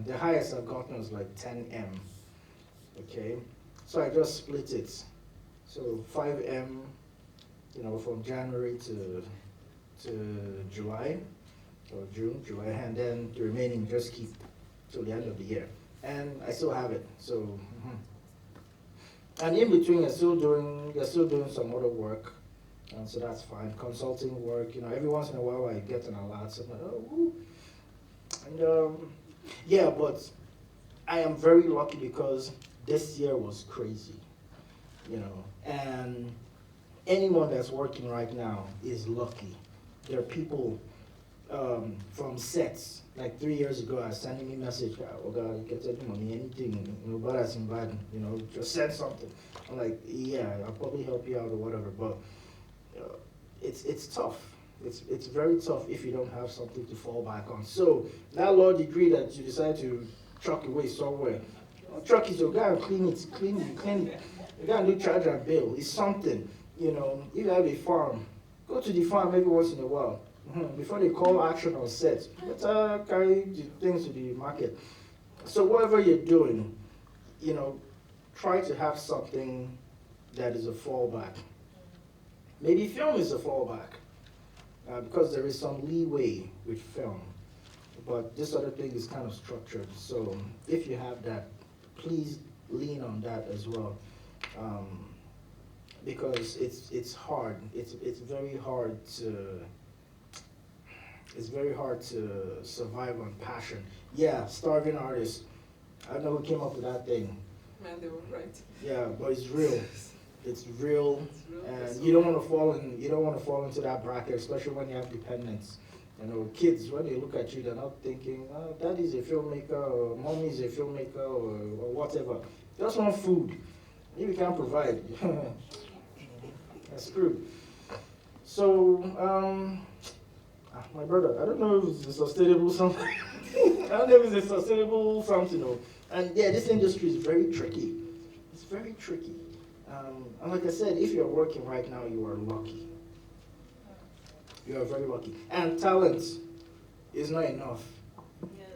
The highest I've gotten was like 10M. Okay, so I just split it. So 5M, from January to July, or June, July, and then the remaining just keep till the end of the year. And I still have it. So, and in between, you're still doing some other work, and so that's fine. Consulting work, every once in a while I get an alert, so I'm like, oh, woo. And yeah, but I am very lucky because this year was crazy, and anyone that's working right now is lucky. There are people from sets, like 3 years ago, are sending me message, oh God, you can send money, anything, bad as in bad, just send something. I'm like, yeah, I'll probably help you out or whatever, but it's tough. It's very tough if you don't have something to fall back on. So that law degree that you decide to truck away somewhere, truck it, so go and clean it. You gotta do charge and bill. It's something, if you have a farm, go to the farm every once in a while. Before they call action on set, better carry the things to the market. So whatever you're doing, try to have something that is a fallback. Maybe film is a fallback, because there is some leeway with film. But this other thing is kind of structured. So if you have that, please lean on that as well. Because it's hard. It's very hard to survive on passion. Yeah, starving artists. I don't know who came up with that thing. Man, they were right. Yeah, but it's real. It's real, and you don't want to fall into that bracket, especially when you have dependents. Kids, when they look at you, they're not thinking, oh, daddy's a filmmaker, or mommy's a filmmaker, or whatever. They just want food. If you can't provide, that's screwed. So, my brother, I don't know if it's a sustainable something. I don't know if it's a sustainable something. And yeah, this industry is very tricky. It's very tricky. And like I said, if you're working right now, you are lucky. You are very lucky. And talent is not enough.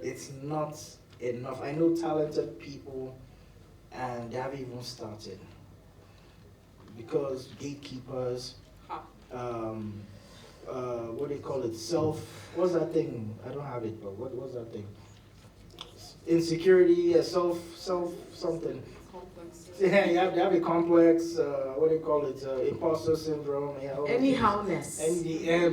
It's not enough. I know talented people, and they haven't even started. Because gatekeepers, what do you call it? What's that thing? I don't have it, but what's that thing? Insecurity, something. Yeah, you have a complex, what do you call it? Imposter syndrome. Anyhowness.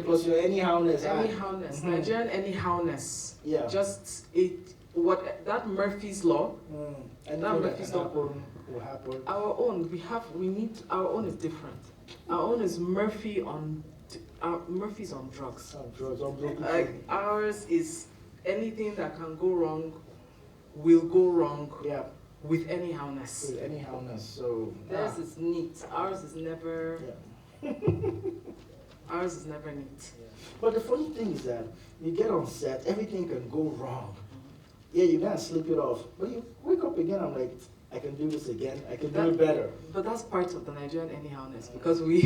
Plus your anyhowness. Anyhowness. Nigerian anyhowness. Yeah. Just that Murphy's Law. That Murphy's Law will happen. Our own, our own is different. Our own is Murphy's on drugs. Ours is anything that can go wrong will go wrong. Yeah. With anyhowness. So theirs is neat. Ours is never. Yeah. Ours is never neat. Yeah. But the funny thing is that you get on set, everything can go wrong. Yeah, you can't sleep it off. But you wake up again, I'm like, I can do this again. I can do it better. But that's part of the Nigerian anyhowness, because we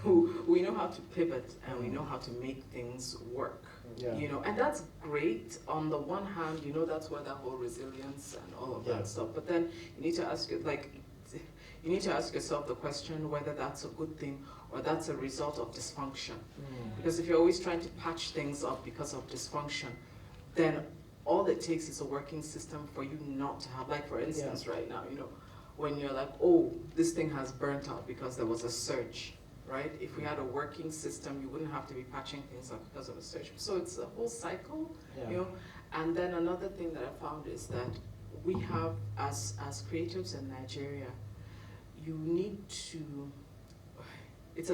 know how to pivot and we know how to make things work. Yeah. And that's great. On the one hand, that's where that whole resilience and all of that stuff. But then you need to ask yourself the question whether that's a good thing or that's a result of dysfunction. Because if you're always trying to patch things up because of dysfunction, then all it takes is a working system for you not to have, like for instance, right now, when you're like, oh, this thing has burnt out because there was a surge. Right? If we had a working system, you wouldn't have to be patching things up because of a surge. So it's a whole cycle, And then another thing that I found is that we have, as creatives in Nigeria, you need to, it's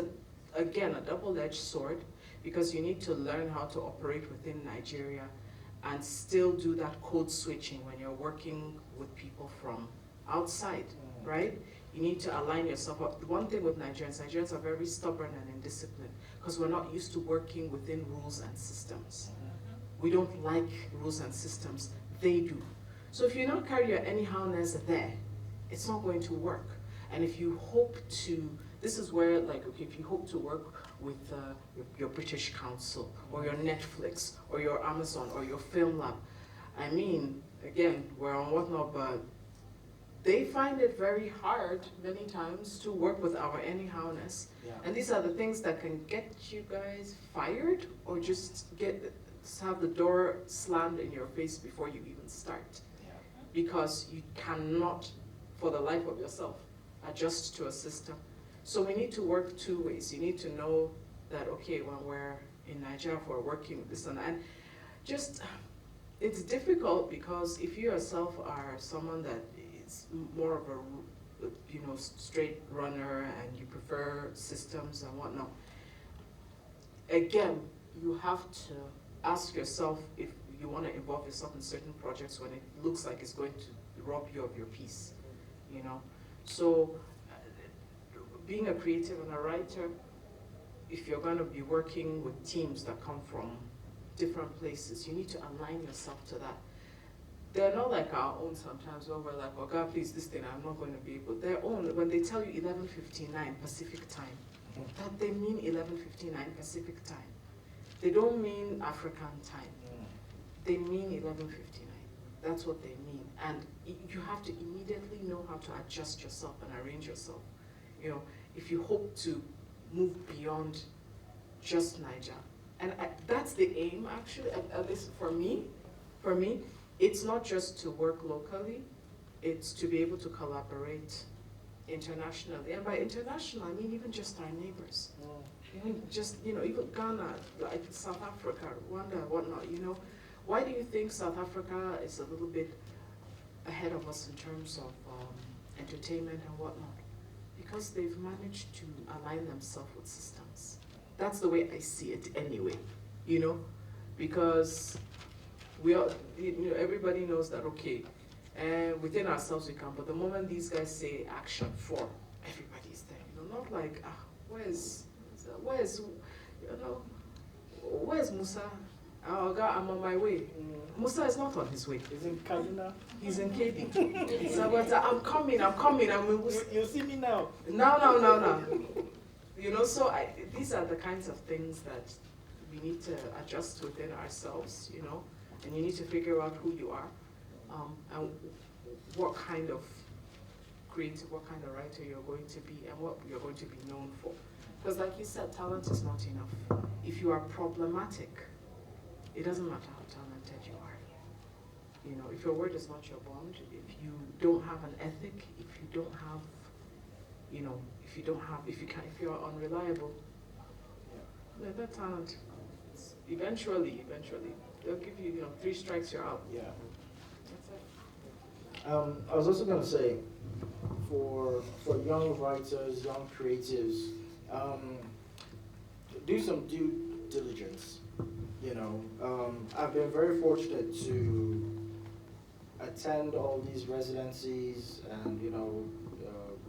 again a double-edged sword, because you need to learn how to operate within Nigeria and still do that code switching when you're working with people from outside, right? You need to align yourself up. The one thing with Nigerians are very stubborn and indisciplined because we're not used to working within rules and systems. We don't like rules and systems, they do. So if you don't carry your anyhowness there, it's not going to work. And if you hope to, this is where, like, okay, if you hope to work with your British Council, or your Netflix, or your Amazon, or your Film Lab, I mean, again, we're on whatnot, but they find it very hard many times to work with our anyhowness. Yeah. And these are the things that can get you guys fired, or just have the door slammed in your face before you even start. Yeah. Because you cannot, for the life of yourself, adjust to a system. So we need to work two ways. You need to know that, okay, when we're in Nigeria, if we're working with this and that, and just, it's difficult because if you yourself are someone that is more of a, straight runner and you prefer systems and whatnot, again, you have to ask yourself if you want to involve yourself in certain projects when it looks like it's going to rob you of your peace, So being a creative and a writer, if you're going to be working with teams that come from different places, you need to align yourself to that. They're not like our own sometimes where we're like, oh God, please, this thing, I'm not going to be able. Their own, when they tell you 11:59 Pacific time, that they mean 11:59 Pacific time. They don't mean African time. They mean 11:59. That's what they mean. And you have to immediately know how to adjust yourself and arrange yourself. If you hope to move beyond just Niger. And that's the aim, actually, at least for me. For me, it's not just to work locally, it's to be able to collaborate internationally. And by international, I mean even just our neighbors. Even just, even Ghana, like South Africa, Rwanda, whatnot, Why do you think South Africa is a little bit ahead of us in terms of entertainment and whatnot? Because they've managed to align themselves with systems. That's the way I see it anyway, because we are, everybody knows that, okay, within ourselves we can, but the moment these guys say action 4, everybody's there, not like, where's Musa? Oh God, I'm on my way. Musa is not on his way. He's in Kaduna. He's in KB. So I'm coming. You see me now. No. So these are the kinds of things that we need to adjust within ourselves, and you need to figure out who you are, and what kind of creative, what kind of writer you're going to be, and what you're going to be known for. Because like you said, talent is not enough. If you are problematic, it doesn't matter how talented you are. If your word is not your bond, if you don't have an ethic, if you're unreliable, that talent, eventually, they'll give you, 3 strikes, you're out. Yeah. That's it. I was also going to say, for young writers, young creatives, do some due diligence. I've been very fortunate to attend all these residencies and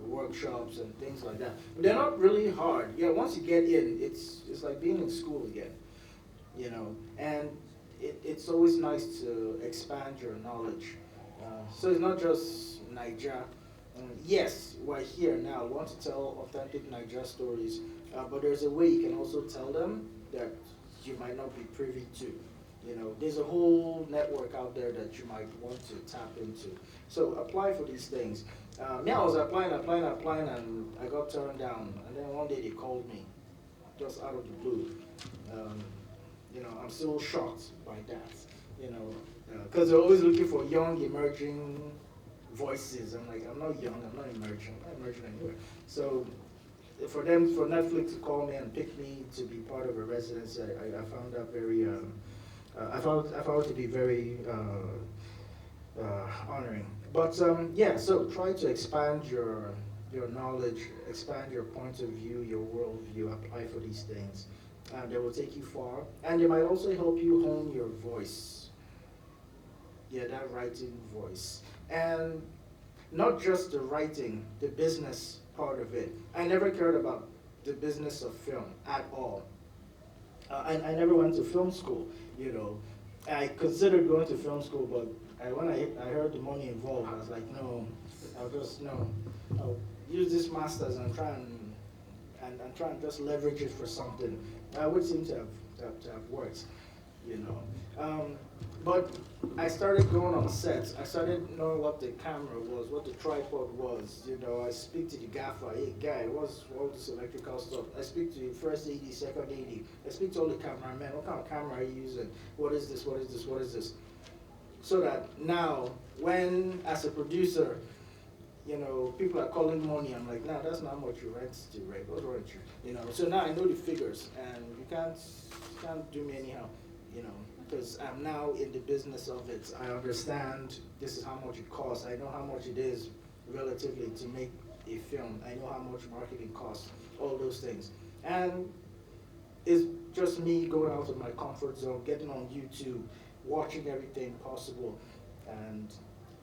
workshops and things like that. But they're not really hard. Once you get in, it's like being in school again. And it's always nice to expand your knowledge. So it's not just Niger. Yes, we're here now. We want to tell authentic Niger stories, but there's a way you can also tell them that you might not be privy to. There's a whole network out there that you might want to tap into. So apply for these things. I was applying, and I got turned down. And then one day they called me, just out of the blue. I'm still shocked by that. Because they're always looking for young, emerging voices. I'm like, I'm not young, I'm not emerging anywhere. So for Netflix to call me and pick me to be part of a residency, I found that very I found it to be very honoring. But yeah, so try to expand your knowledge, expand your point of view, your worldview, apply for these things. And they will take you far. And they might also help you hone your voice. Yeah, that writing voice. And not just the writing, the business part of it. I never cared about the business of film at all. And I never went to film school, you know. I considered going to film school, but when I heard the money involved, I was like, no, I'll use this master's and try and just leverage it for something. I would seem to have worked, you know. But I started going on sets. I started knowing what the camera was, what the tripod was. You know, I speak to the gaffer. Hey, guy, what's all this electrical stuff? I speak to the first AD, second AD. I speak to all the cameramen. What kind of camera are you using? What is this? What is this? What is this? So that now, when as a producer, you know, people are calling money, I'm like, nah, that's not what you rent to, right? What's wrong with you? You know, so now I know the figures, and you can't do me anyhow, you know. Because I'm now in the business of it. I understand this is how much it costs. I know how much it is relatively to make a film. I know how much marketing costs, all those things. And it's just me going out of my comfort zone, getting on YouTube, watching everything possible, and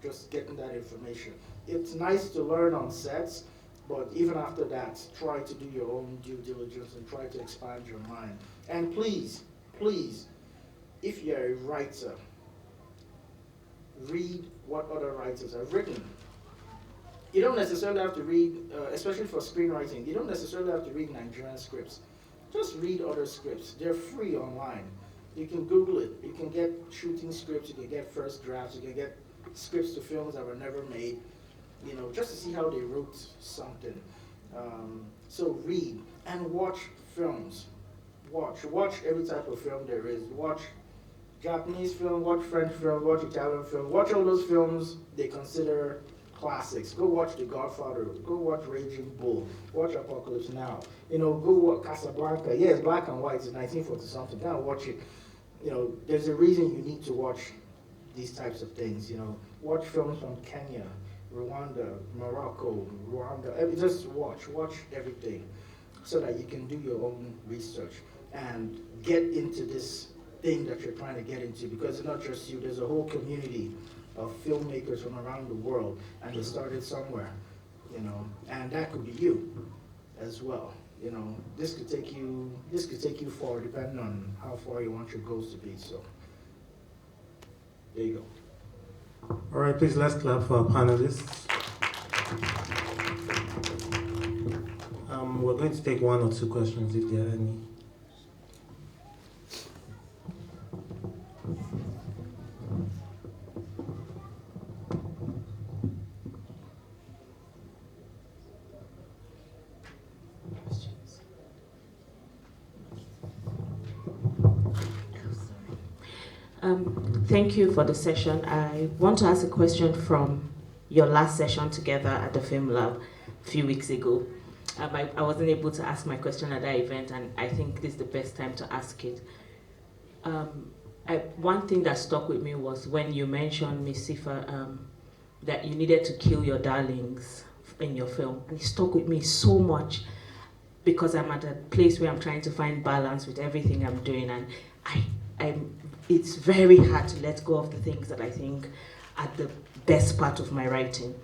just getting that information. It's nice to learn on sets, but even after that, try to do your own due diligence and try to expand your mind. And please, if you're a writer, read what other writers have written. You don't necessarily have to read, especially for screenwriting, you don't necessarily have to read Nigerian scripts. Just read other scripts. They're free online. You can Google it. You can get shooting scripts, you can get first drafts, you can get scripts to films that were never made, you know, just to see how they wrote something. So read and watch films. Watch every type of film there is. Watch Japanese film, watch French film, watch Italian film, watch all those films they consider classics. Go watch The Godfather, go watch Raging Bull, watch Apocalypse Now. You know, go watch Casablanca. Yeah, it's black and white, it's 1940 something. Go and watch it. You know, there's a reason you need to watch these types of things, you know. Watch films from Kenya, Rwanda, Morocco, Rwanda. Just watch everything so that you can do your own research and get into this thing that you're trying to get into, because it's not just you, there's a whole community of filmmakers from around the world, and they started somewhere, you know, and that could be you as well. You know, this could take you far depending on how far you want your goals to be. So there you go. All right, please let's clap for our panelists. We're going to take one or two questions if there are any. Thank you for the session. I want to ask a question from your last session together at the Film Lab a few weeks ago. I wasn't able to ask my question at that event, and I think this is the best time to ask it. One thing that stuck with me was when you mentioned, Miss Sifa, that you needed to kill your darlings in your film. And it stuck with me so much because I'm at a place where I'm trying to find balance with everything I'm doing, and it's very hard to let go of the things that I think are the best part of my writing.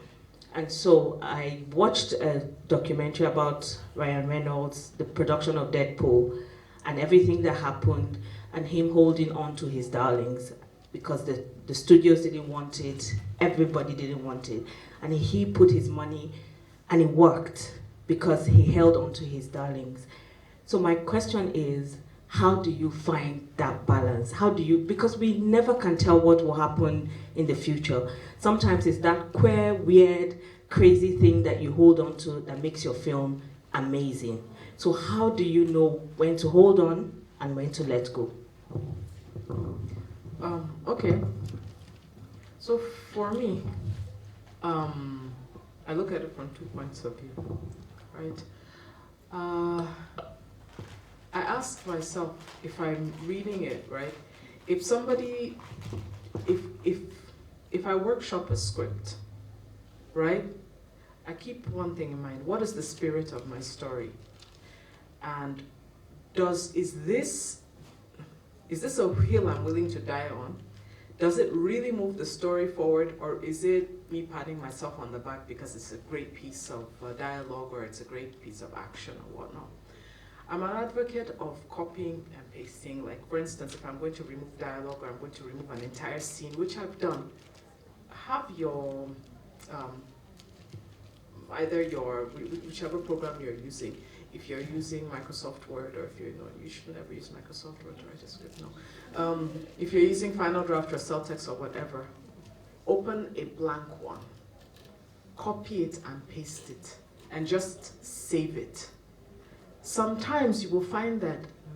And so I watched a documentary about Ryan Reynolds, the production of Deadpool, and everything that happened, and him holding on to his darlings because the studios didn't want it, everybody didn't want it. And he put his money, and it worked because he held on to his darlings. So my question is, how do you find that balance? Because we never can tell what will happen in the future. Sometimes it's that queer, weird, crazy thing that you hold on to that makes your film amazing. So how do you know when to hold on and when to let go? Okay. So for me, I look at it from 2 points of view, right? I ask myself, if I'm reading it, right, if somebody, if I workshop a script, right? I keep one thing in mind. What is the spirit of my story? And is this a hill I'm willing to die on? Does it really move the story forward, or is it me patting myself on the back because it's a great piece of dialogue or it's a great piece of action or whatnot? I'm an advocate of copying and pasting. Like, for instance, if I'm going to remove dialogue or I'm going to remove an entire scene, which I've done, have your, either whichever program you're using, if you're using Microsoft Word, or if you're not, you should never use Microsoft Word to write a script, no. If you're using Final Draft or Celtex or whatever, open a blank one, copy it and paste it, and just save it. Sometimes you will find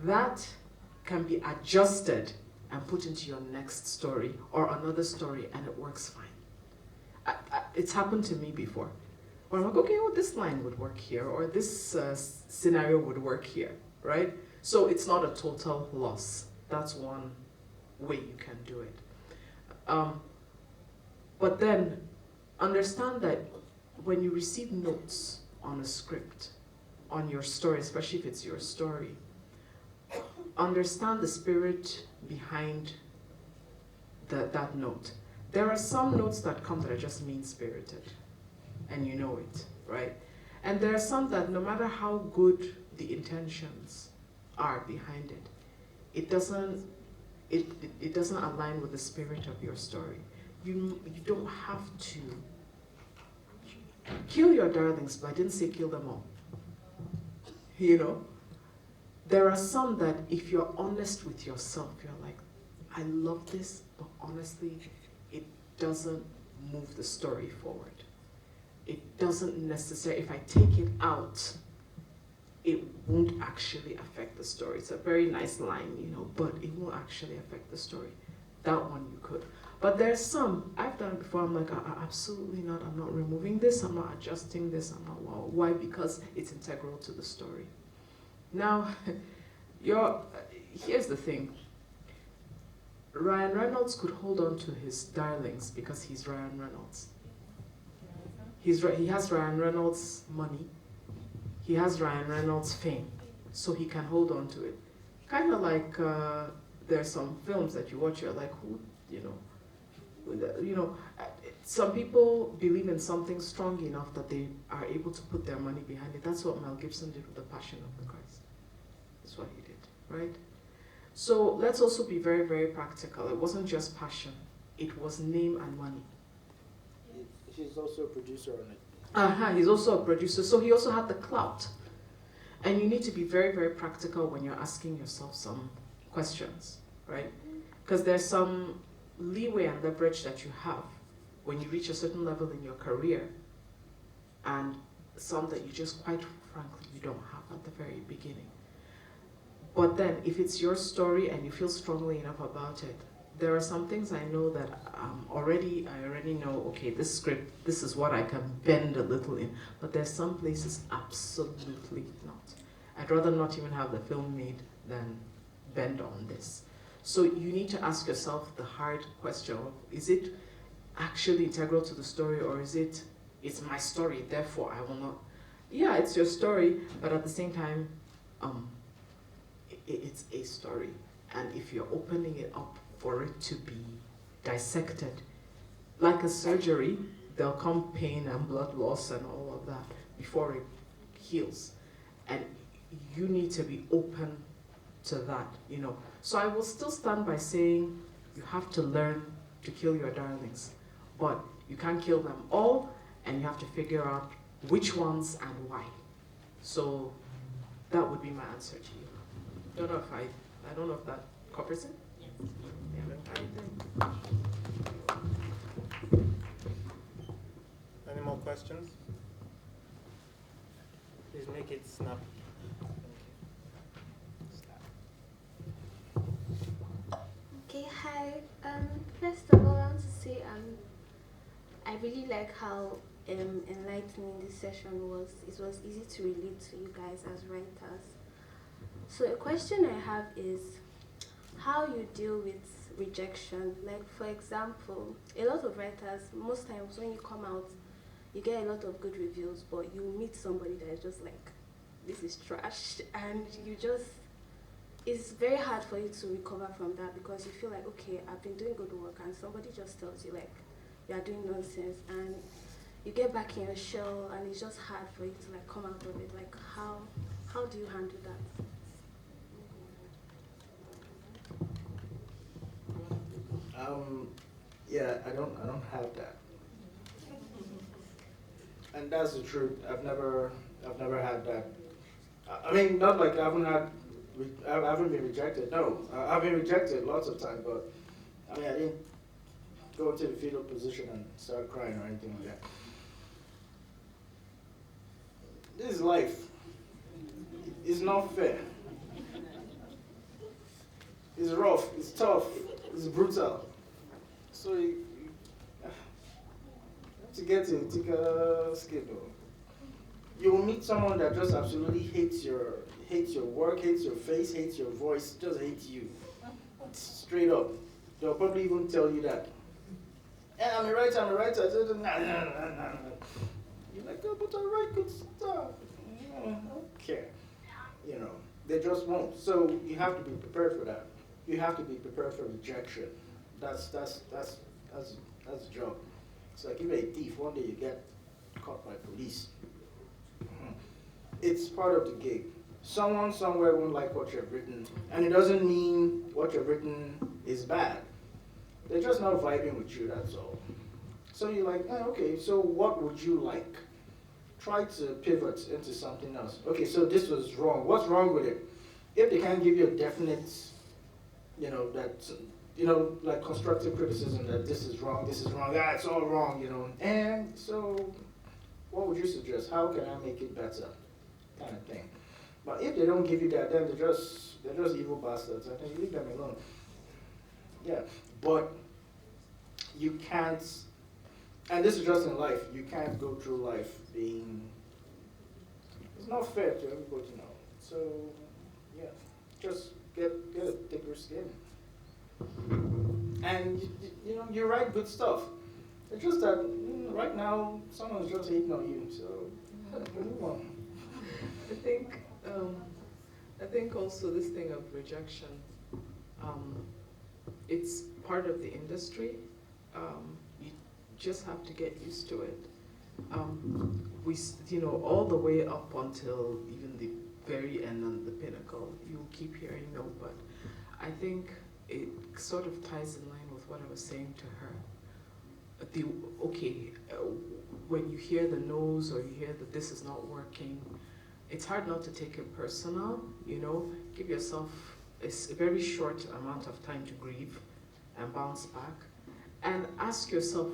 that can be adjusted and put into your next story or another story, and it works fine. It's happened to me before. Where I'm like, okay, well, this line would work here, or this scenario would work here, right? So it's not a total loss. That's one way you can do it. But then understand that when you receive notes on a script, on your story, especially if it's your story, understand the spirit behind that note. There are some notes that come that are just mean-spirited, and you know it, right? And there are some that no matter how good the intentions are behind it, it doesn't align with the spirit of your story. You don't have to kill your darlings, but I didn't say kill them all. You know? There are some that if you're honest with yourself, you're like, I love this, but honestly, it doesn't move the story forward. It doesn't necessarily, if I take it out, it won't actually affect the story. It's a very nice line, you know, but it won't actually affect the story. That one you could. But there's some, I've done it before, I'm like, absolutely not, I'm not removing this, I'm not adjusting this, I'm not, well, why? Because it's integral to the story. Now, here's the thing. Ryan Reynolds could hold on to his darlings because he's Ryan Reynolds. He has Ryan Reynolds' money. He has Ryan Reynolds' fame, so he can hold on to it. Kind of like there's some films that you watch, you're like, who, some people believe in something strong enough that they are able to put their money behind it. That's what Mel Gibson did with The Passion of the Christ. That's what he did, right? So let's also be very, very practical. It wasn't just passion. It was name and money. He's also a producer on it. He's also a producer, so he also had the clout. And you need to be very, very practical when you're asking yourself some questions, right? Because there's some leeway and leverage that you have when you reach a certain level in your career, and some that you just, quite frankly, you don't have at the very beginning. But then, if it's your story and you feel strongly enough about it, there are some things I know that I already know, okay, this script, this is what I can bend a little in, but there's some places absolutely not. I'd rather not even have the film made than bend on this. So you need to ask yourself the hard question of, is it actually integral to the story, or it's my story, therefore I will not. Yeah, it's your story, but at the same time, it's a story. And if you're opening it up for it to be dissected, like a surgery, there'll come pain and blood loss and all of that before it heals. And you need to be open to that, you know. So I will still stand by saying you have to learn to kill your darlings, but you can't kill them all, and you have to figure out which ones and why. So that would be my answer to you. I don't know if that covers it. Yeah. Any more questions? Please make it snappy. Okay, hi. First of all, I want to say I really like how enlightening this session was. It was easy to relate to you guys as writers. So a question I have is how you deal with rejection. Like for example, a lot of writers, most times when you come out, you get a lot of good reviews, but you meet somebody that is just like, this is trash, and you just, it's very hard for you to recover from that because you feel like, okay, I've been doing good work, and somebody just tells you like, you are doing nonsense, and you get back in your shell, and it's just hard for you to like come out of it. Like how do you handle that? Yeah, I don't have that. And that's the truth. I've never had that. I mean, not like I haven't been rejected. No, I've been rejected lots of times, but I mean, I didn't go into the fetal position and start crying or anything like that. This is life. It's not fair. It's rough. It's tough. It's brutal. So you have to get to thicker skin. You will meet someone that just absolutely hates your work, hates your face, hates your voice, just hates you. Straight up. They'll probably even tell you that. Yeah, I'm a writer. I said, nah. You're like, oh, but I write good stuff. I don't care. You know, they just won't. So you have to be prepared for that. You have to be prepared for rejection. That's the job. It's like you're a thief. One day you get caught by police. It's part of the gig. Someone somewhere won't like what you've written, and it doesn't mean what you've written is bad. They're just not vibing with you, that's all. So you're like, okay, so what would you like? Try to pivot into something else. Okay, so this was wrong. What's wrong with it? If they can't give you a definite, like constructive criticism that this is wrong, it's all wrong, And so what would you suggest? How can I make it better? Kind of thing. But if they don't give you that, then they're just evil bastards. I think you leave them alone. Yeah. But you can't, and this is just in life, you can't go through life being, it's not fair to everybody, So yeah, just get a thicker skin. And you write good stuff. It's just that right now someone's just hating on you, so move on. I think also this thing of rejection, it's part of the industry. You just have to get used to it. All the way up until even the very end and the pinnacle, you'll keep hearing no, but I think it sort of ties in line with what I was saying to her. When you hear the no's or you hear that this is not working, it's hard not to take it personal, Give yourself a very short amount of time to grieve and bounce back. And ask yourself,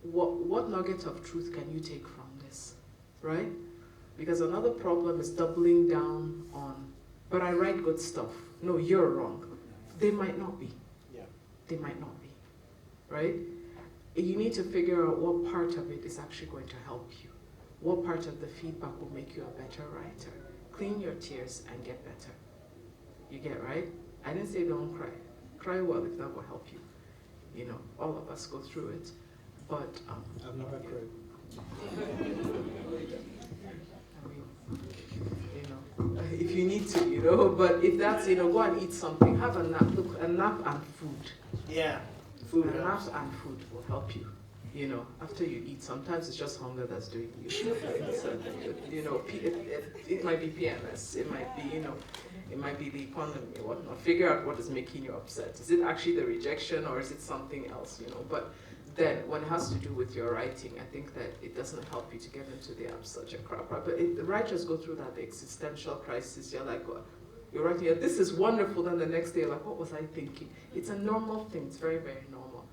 what nugget of truth can you take from this, right? Because another problem is doubling down on, but I write good stuff. No, you're wrong. They might not be. Yeah. They might not be, right? You need to figure out what part of it is actually going to help you. What part of the feedback will make you a better writer? Clean your tears and get better. You get, right? I didn't say don't cry. Cry well if that will help you. All of us go through it. But I've never cried. If you need to, but if that's, go and eat something, have a nap. Look, a nap and food. Yeah, food. A nap and food will help you. After you eat, sometimes it's just hunger that's doing you. It might be PMS. It might be, it might be the economy or whatnot. Figure out what is making you upset. Is it actually the rejection or is it something else, But then when it has to do with your writing, I think that it doesn't help you to get into the such a crap. But the writers go through that existential crisis. You're like, you're writing, this is wonderful. Then the next day, you're like, what was I thinking? It's a normal thing. It's very, very normal.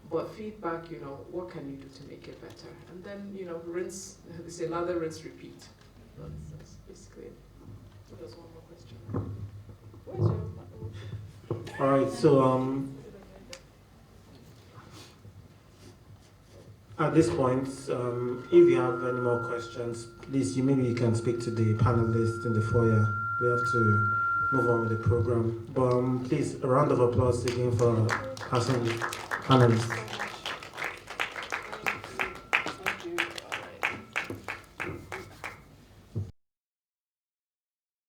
But feedback, what can you do to make it better? And then, rinse, they say lather, rinse, repeat. That's basically it. There's one more question. Where's your... All right, so at this point, if you have any more questions, please, maybe you can speak to the panelists in the foyer. We have to move on with the program. But please, a round of applause again for our panelists.